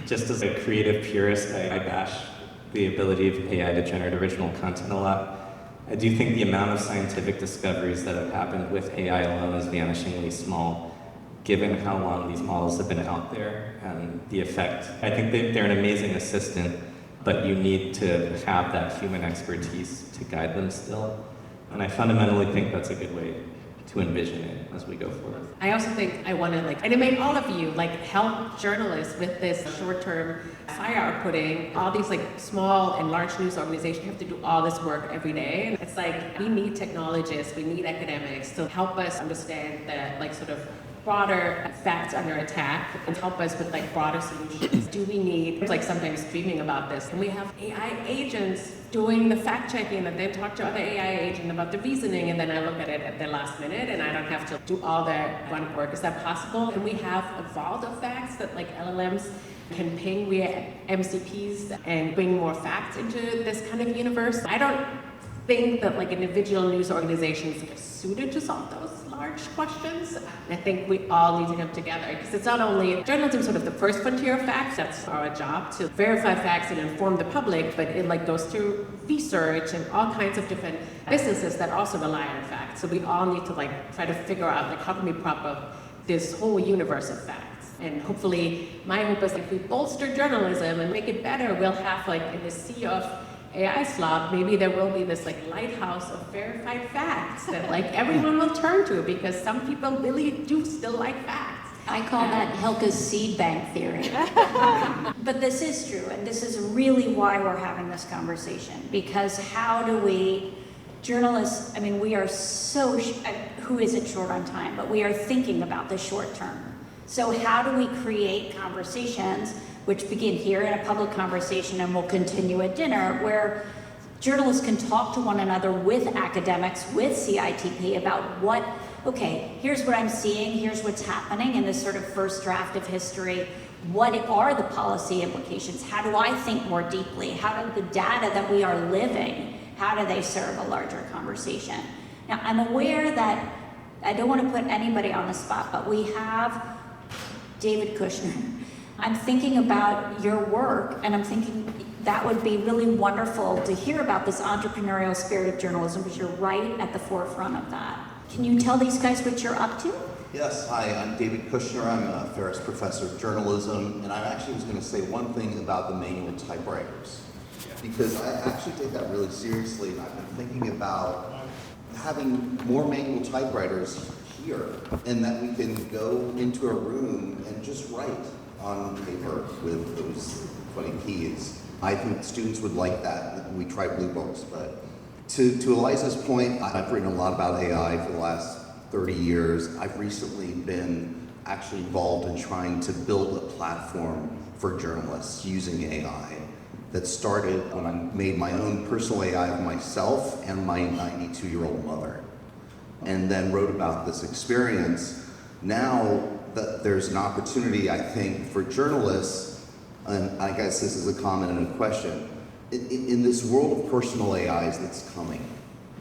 Just as a creative purist, I bash the ability of AI to generate original content a lot. I do think the amount of scientific discoveries that have happened with AI alone is vanishingly small, given how long these models have been out there and the effect. I think they're an amazing assistant, but you need to have that human expertise to guide them still. And I fundamentally think that's a good way to envision it as we go forward. I also think I want to animate all of you, help journalists with this short-term fire outputting. All these small and large news organizations have to do all this work every day. It's we need technologists, we need academics to help us understand the sort of broader facts under attack and help us with broader solutions. Do we need, sometimes dreaming about this, and we have AI agents doing the fact checking and then talk to other AI agent about the reasoning, and then I look at it at the last minute and I don't have to do all that grunt work. Is that possible? And we have a vault of facts that LLMs can ping via MCPs and bring more facts into this kind of universe. I don't think that individual news organizations are suited to solve those large questions. I think we all need to come together, because it's not only journalism, sort of the first frontier of facts. That's our job, to verify facts and inform the public, but it goes through research and all kinds of different businesses that also rely on facts. So we all need to try to figure out how can we prop up this whole universe of facts. And hopefully, my hope is if we bolster journalism and make it better, we'll have in the sea of AI slop, maybe there will be this lighthouse of verified facts that everyone will turn to, because some people really do still like facts. I call that Hilke's seed bank theory. But this is true, and this is really why we're having this conversation, because how do we, journalists, we are so, who isn't short on time, but we are thinking about the short term. So how do we create conversations which begin here in a public conversation and will continue at dinner, where journalists can talk to one another with academics, with CITP about here's what I'm seeing, here's what's happening in this sort of first draft of history. What are the policy implications? How do I think more deeply? How do the data that we are living, how do they serve a larger conversation? Now, I'm aware that, I don't want to put anybody on the spot, but we have David Kushner. I'm thinking about your work, and I'm thinking that would be really wonderful to hear about this entrepreneurial spirit of journalism, because you're right at the forefront of that. Can you tell these guys what you're up to? Yes, hi, I'm David Kushner. I'm a Ferris Professor of Journalism, and I actually was going to say one thing about the manual typewriters, because I actually take that really seriously, and I've been thinking about having more manual typewriters here, and that we can go into a room and just write on paper with those funny keys. I think students would like that. We try blue books, but to Eliza's point, I've written a lot about AI for the last 30 years. I've recently been actually involved in trying to build a platform for journalists using AI that started when I made my own personal AI of myself and my 92-year-old mother, and then wrote about this experience. Now that there's an opportunity, I think, for journalists, and I guess this is a comment and a question, in this world of personal AIs that's coming,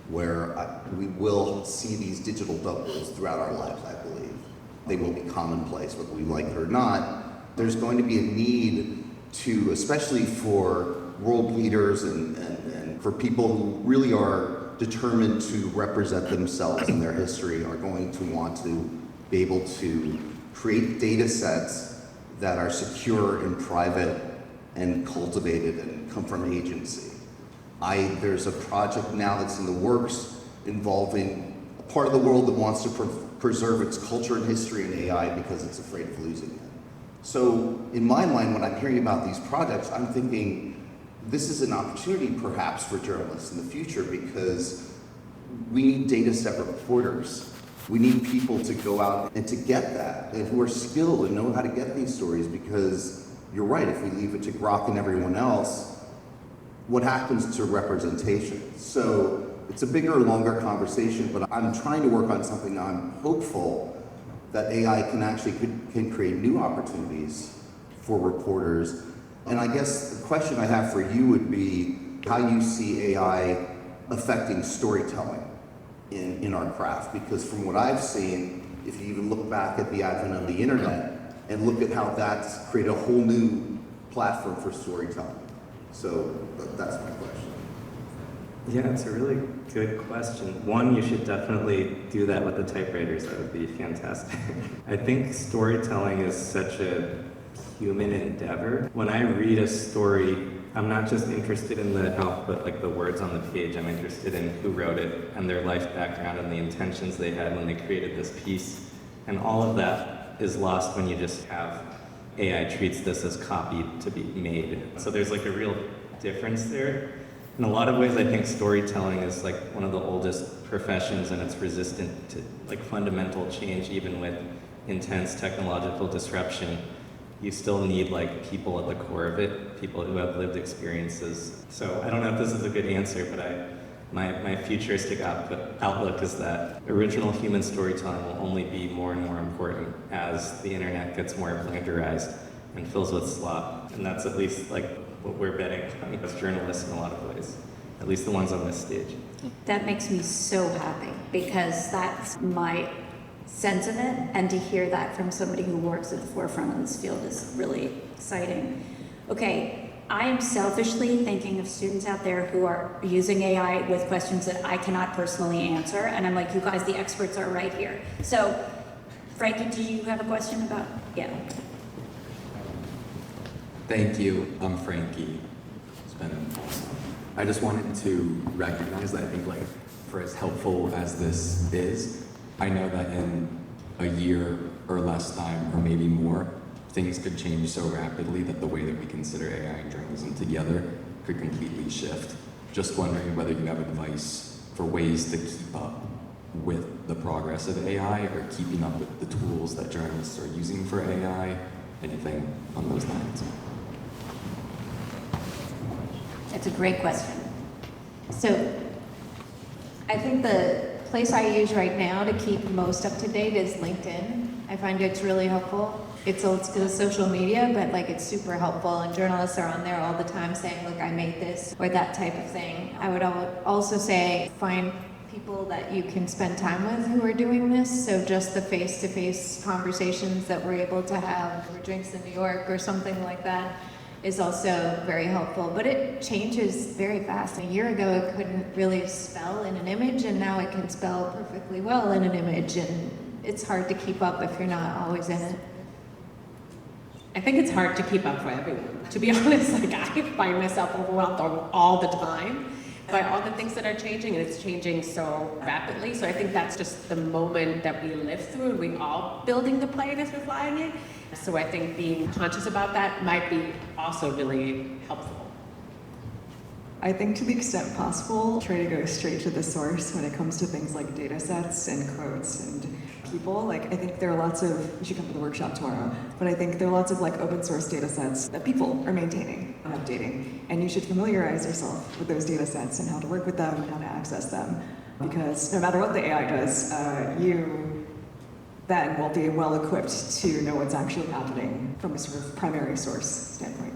where we will see these digital doubles throughout our lives, I believe. They will be commonplace, whether we like it or not. There's going to be a need to, especially for world leaders and for people who really are determined to represent themselves in their history, are going to want to be able to create data sets that are secure and private and cultivated and come from agency. There's a project now that's in the works involving a part of the world that wants to preserve its culture and history in AI because it's afraid of losing it. So in my mind, when I'm hearing about these projects, I'm thinking this is an opportunity perhaps for journalists in the future, because we need data set reporters. We need people to go out and to get that, and who are skilled and know how to get these stories, because you're right, if we leave it to Grok and everyone else, what happens to representation? So it's a bigger, longer conversation, but I'm trying to work on something now. I'm hopeful that AI can create new opportunities for reporters. And I guess the question I have for you would be how you see AI affecting storytelling in our craft. Because from what I've seen, if you even look back at the advent of the internet and look at how that's created a whole new platform for storytelling. So that's my question. Yeah, it's a really good question. One, you should definitely do that with the typewriters. That would be fantastic. I think storytelling is such a human endeavor. When I read a story, I'm not just interested in the output, like the words on the page. I'm interested in who wrote it and their life background and the intentions they had when they created this piece. And all of that is lost when you just have AI treats this as copied to be made. So there's like a real difference there. In a lot of ways, I think storytelling is like one of the oldest professions, and it's resistant to like fundamental change, even with intense technological disruption. You still need like people at the core of it, people who have lived experiences. So I don't know if this is a good answer, but my futuristic outlook is that original human storytelling will only be more and more important as the internet gets more plagiarized and fills with slop. And that's at least like what we're betting on as journalists in a lot of ways, at least the ones on this stage. That makes me so happy because that's my sense of it, and to hear that from somebody who works at the forefront of this field is really exciting. Okay, I am selfishly thinking of students out there who are using AI with questions that I cannot personally answer, and I'm like, you guys, the experts are right here. So, Frankie, do you have a question about? Yeah. Thank you. I'm Frankie. It's been awesome. I just wanted to recognize that I think like for as helpful as this is, I know that in a year or less time, or maybe more, things could change so rapidly that the way that we consider AI and journalism together could completely shift. Just wondering whether you have advice for ways to keep up with the progress of AI or keeping up with the tools that journalists are using for AI, anything on those lines. It's a great question. So I think the place I use right now to keep most up to date is LinkedIn. I find it's really helpful. It's old school social media, but like it's super helpful, and journalists are on there all the time saying, look, I made this, or that type of thing. I would also say find people that you can spend time with who are doing this. So just the face-to-face conversations that we're able to have over drinks in New York or something like that is also very helpful, but it changes very fast. A year ago, it couldn't really spell in an image, and now it can spell perfectly well in an image, and it's hard to keep up if you're not always in it. I think it's hard to keep up for everyone. To be honest, like I find myself overwhelmed all the time by all the things that are changing, and it's changing so rapidly. So I think that's just the moment that we live through, and we're all building the plane as we're flying it. So I think being conscious about that might be also really helpful. I think to the extent possible, try to go straight to the source when it comes to things like data sets and quotes and people. Like, I think there are lots of, you should come to the workshop tomorrow, but I think there are lots of like open source data sets that people are maintaining and updating. And you should familiarize yourself with those data sets and how to work with them and how to access them. Because no matter what the AI does, you then will be well equipped to know what's actually happening from a sort of primary source standpoint.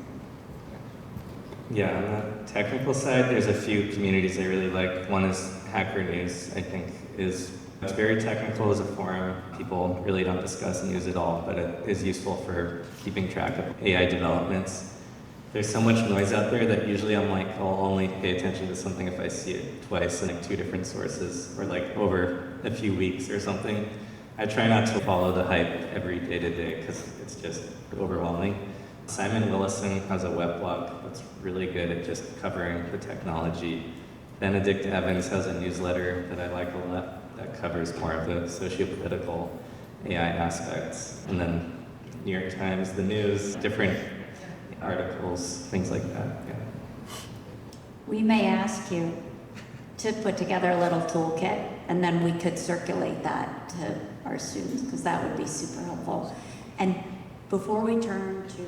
Yeah, on the technical side, there's a few communities I really like. One is Hacker News, I think it's very technical as a forum. People really don't discuss news at all, but it is useful for keeping track of AI developments. There's so much noise out there that usually I'm like, I'll only pay attention to something if I see it twice in like 2 different sources, or like over a few weeks or something. I try not to follow the hype every day to day because it's just overwhelming. Simon Willison has a weblog that's really good at just covering the technology. Benedict Evans has a newsletter that I like a lot that covers more of the socio-political AI aspects. And then New York Times, the news, different articles, things like that. Yeah. We may ask you to put together a little toolkit, and then we could circulate that to our students, because that would be super helpful. And before we turn to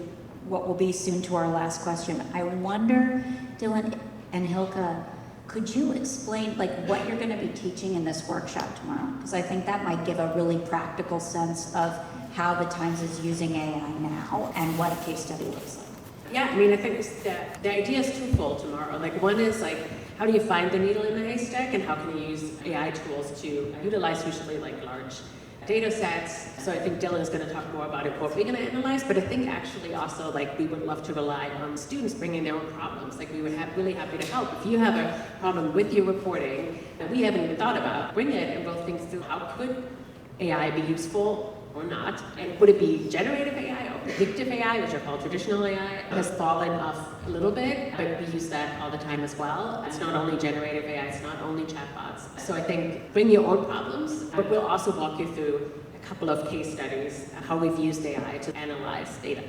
what will be soon to our last question, I wonder, Dylan and Hilke, could you explain like what you're going to be teaching in this workshop tomorrow? Because I think that might give a really practical sense of how the Times is using AI now and what a case study looks like. Yeah, I mean, I think the idea is twofold tomorrow. Like, one is like, how do you find the needle in the haystack, and how can you use AI tools to utilize usually like large data sets? So I think Dylan is going to talk more about it, what we're going to analyze, but I think actually also like we would love to rely on students bringing their own problems. Like, we would really happy to help. If you have a problem with your reporting that we haven't even thought about, bring it and we'll think through how could AI be useful or not, and would it be generative AI or predictive AI, which are called traditional AI, has fallen off a little bit, but we use that all the time as well. It's not only generative AI, it's not only chatbots. So I think bring your own problems, but we'll also walk you through a couple of case studies, how we've used AI to analyze data.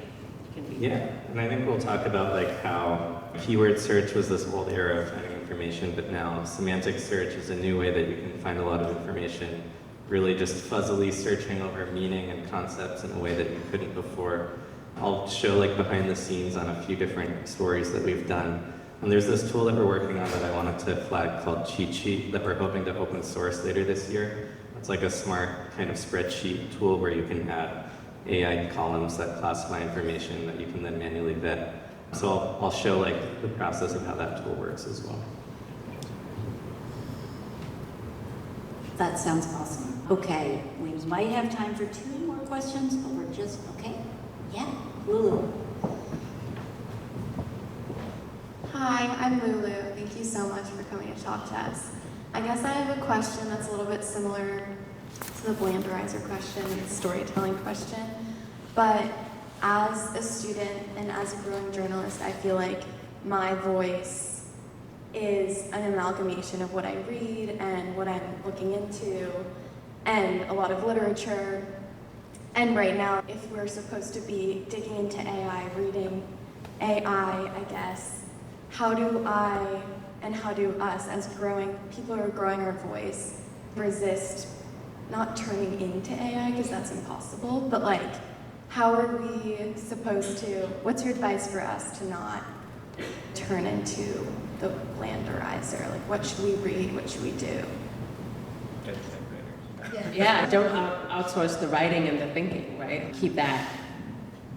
Yeah, and I think we'll talk about like how keyword search was this old era of finding information, but now semantic search is a new way that you can find a lot of information, really just fuzzily searching over meaning and concepts in a way that you couldn't before. I'll show like behind the scenes on a few different stories that we've done. And there's this tool that we're working on that I wanted to flag called Cheat Sheet that we're hoping to open source later this year. It's like a smart kind of spreadsheet tool where you can add AI columns that classify information that you can then manually vet. So I'll show like the process of how that tool works as well. That sounds awesome. Okay, we might have time for 2 more questions, but we're just, okay? Yeah, Lulu. Hi, I'm Lulu. Thank you so much for coming to talk to us. I guess I have a question that's a little bit similar to the Blanderizer question, the storytelling question. But as a student and as a growing journalist, I feel like my voice is an amalgamation of what I read and what I'm looking into and a lot of literature. And right now, if we're supposed to be digging into AI, reading AI, I guess, how do I and how do us as people who are growing our voice resist not turning into AI, because that's impossible, but like, how are we supposed to, what's your advice for us to not turn into the Blanderizer? Like, what should we read? What should we do? Yeah, don't outsource the writing and the thinking, right? Keep that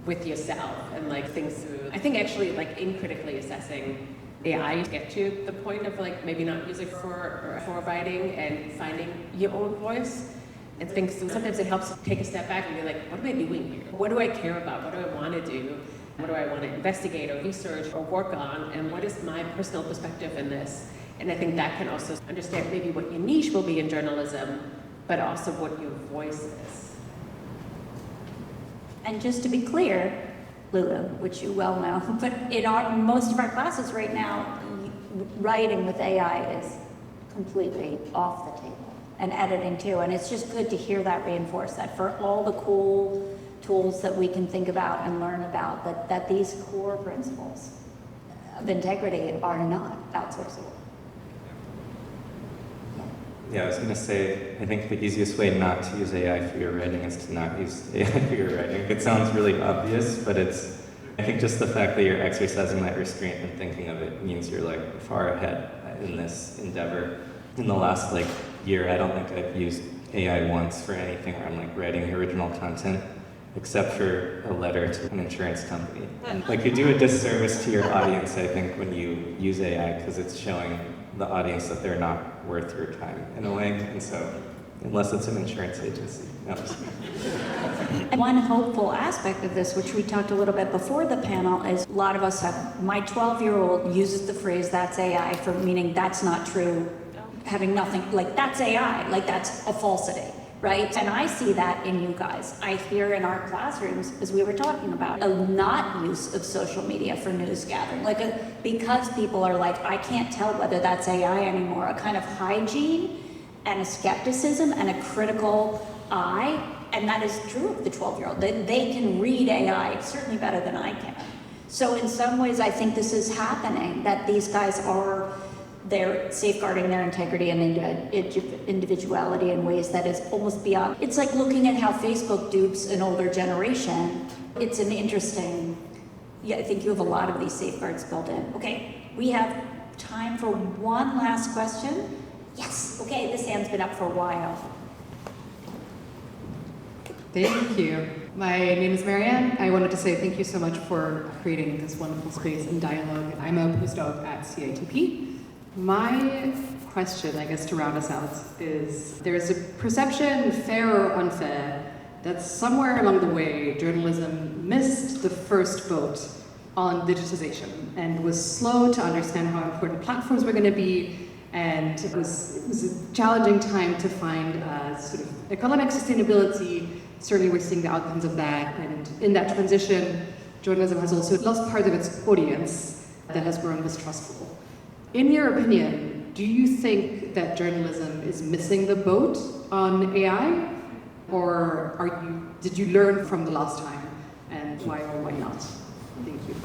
with yourself and like think through. I think actually like in critically assessing AI, get to the point of like maybe not using for writing and finding your own voice and think through. Sometimes it helps take a step back and be like, what am I doing here? What do I care about? What do I want to do? What do I want to investigate or research or work on? And what is my personal perspective in this? And I think that can also understand maybe what your niche will be in journalism, but also what your voice is. And just to be clear, Lulu, which you well know, but in most of our classes right now, writing with AI is completely off the table, and editing too. And it's just good to hear that reinforced, that for all the cool tools that we can think about and learn about, that these core principles of integrity are not outsourceable. Yeah, I was going to say, I think the easiest way not to use AI for your writing is to not use AI for your writing. It sounds really obvious, but I think just the fact that you're exercising that restraint and thinking of it means you're like far ahead in this endeavor. In the last year, I don't think I've used AI once for anything where I'm writing original content, except for a letter to an insurance company. You do a disservice to your audience, I think, when you use AI, because it's showing the audience that they're not worth your time in a way, and so unless it's an insurance agency. No. One hopeful aspect of this, which we talked a little bit before the panel, is a lot of us have, my 12-year-old uses the phrase "that's AI" for meaning that's not true, having nothing, that's AI, that's a falsity, right? And I see that in you guys. I hear in our classrooms, as we were talking about, a not use of social media for news gathering, because people are I can't tell whether that's AI anymore, a kind of hygiene and a skepticism and a critical eye, and that is true of the 12-year-old. They can read AI certainly better than I can. So in some ways, I think this is happening, that these guys they're safeguarding their integrity and individuality in ways that is almost beyond. It's like looking at how Facebook dupes an older generation. It's an interesting, I think you have a lot of these safeguards built in. Okay, we have time for one last question. Yes, okay, this hand's been up for a while. Thank you. My name is Marianne. I wanted to say thank you so much for creating this wonderful space and dialogue. I'm a postdoc at CITP. My question, I guess, to round us out is there's a perception, fair or unfair, that somewhere along the way journalism missed the first boat on digitization and was slow to understand how important platforms were going to be, and it was a challenging time to find sort of economic sustainability. Certainly we're seeing the outcomes of that, and in that transition journalism has also lost part of its audience that has grown mistrustful. In your opinion, do you think that journalism is missing the boat on AI, or did you learn from the last time, and why or why not? Thank you.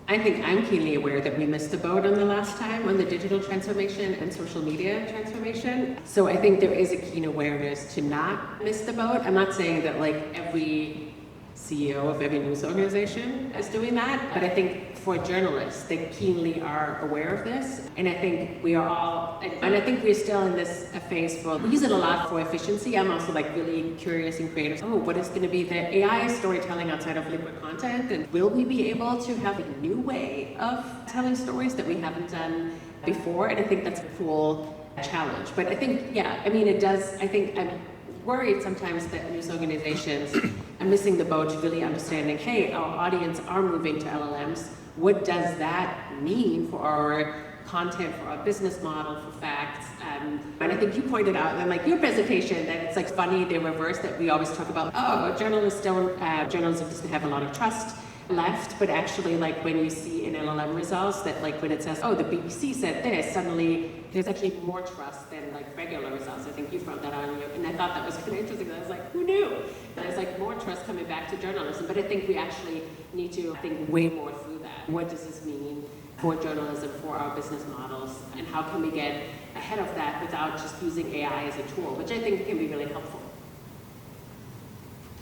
I think I'm keenly aware that we missed the boat on the last time on the digital transformation and social media transformation. So I think there is a keen awareness to not miss the boat. I'm not saying that like every CEO of every news organization is doing that, but I think for journalists, they keenly are aware of this. And I think we are all, and I think we're still in this phase where we use it a lot for efficiency. I'm also like really curious and creative. Oh, what is going to be the AI storytelling outside of liquid content? And will we be able to have a new way of telling stories that we haven't done before? And I think that's a cool challenge. But I think, yeah, I mean, it does, I think I'm worried sometimes that news organizations are missing the boat, really understanding, hey, our audience are moving to LLMs. What does that mean for our content, for our business model, for facts? And I think you pointed out in like your presentation that it's like funny the reverse, that we always talk about, oh, journalism doesn't have a lot of trust left, but actually like when you see in LLM results that like when it says, oh, the BBC said this, suddenly there's actually more trust than like regular results. I think you found that out, and I thought that was really interesting. I was like, who knew? There's like more trust coming back to journalism, but I think we actually need to think way more through that. What does this mean for journalism, for our business models, and how can we get ahead of that without just using AI as a tool, which I think can be really helpful.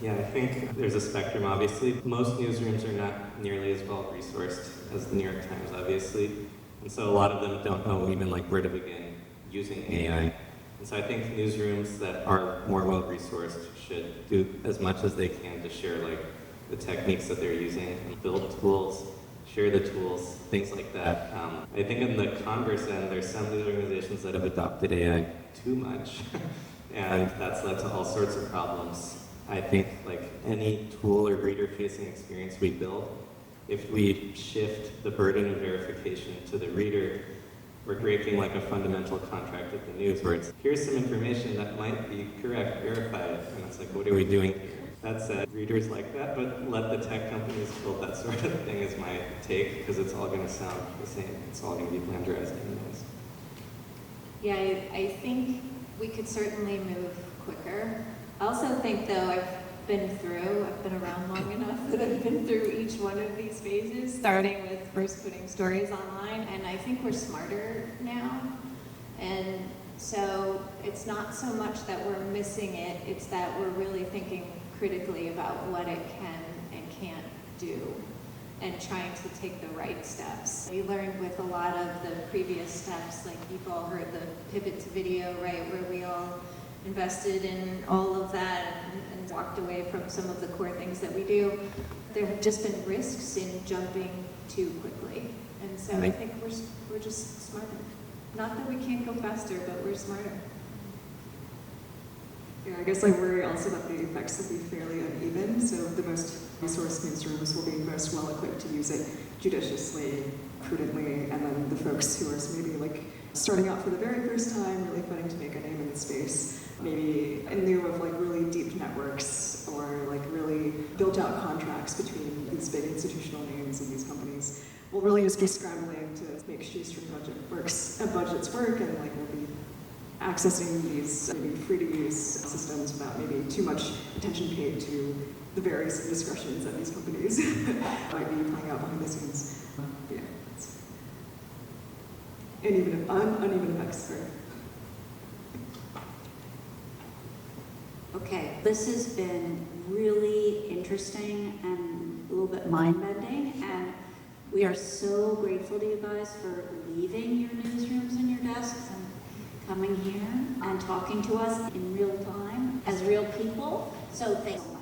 Yeah, I think there's a spectrum, obviously. Most newsrooms are not nearly as well resourced as the New York Times, obviously. And so a lot of them don't know even like where to begin using AI. And so I think newsrooms that are more well resourced should do as much as they can to share like the techniques that they're using, and build tools, share the tools, things like that. I think in the converse end, there's some news organizations that have adopted AI too much, and that's led to all sorts of problems. I think like any tool or reader-facing experience we build, if we shift the burden of verification to the reader, we're breaking like a fundamental contract with the news where it's, here's some information that might be correct, verify it, and it's like, what are we doing here? That said, readers like that, but let the tech companies build that sort of thing is my take, because it's all going to sound the same. It's all going to be blenderized anyways. Yeah, I think we could certainly move quicker. I also think, though, I've been around long enough that I've been through each one of these phases, starting with first putting stories online, and I think we're smarter now. And so it's not so much that we're missing it, it's that we're really thinking critically about what it can and can't do, and trying to take the right steps. We learned with a lot of the previous steps, like you've all heard the pivot to video, right, where we all invested in all of that and walked away from some of the core things that we do. There have just been risks in jumping too quickly. And so I think we're just smarter. Not that we can't go faster, but we're smarter. Yeah, I guess I worry also that the effects will be fairly uneven. So the most resourced newsrooms will be most well equipped to use it judiciously, prudently, and then the folks who are maybe like starting out for the very first time, really fighting to make a name in the space, maybe in lieu of like really deep networks or like really built out contracts between these big institutional names and these companies, will really just be scrambling to make shoestring budgets work, and like we'll be accessing these maybe free-to-use systems without maybe too much attention paid to the various indiscretions that these companies might be playing out behind the scenes. Yeah, uneven effects. Right? Okay, this has been really interesting and a little bit mind-bending, and we are so grateful to you guys for leaving your newsrooms and your desks and coming here and talking to us in real time. as real people. So thanks.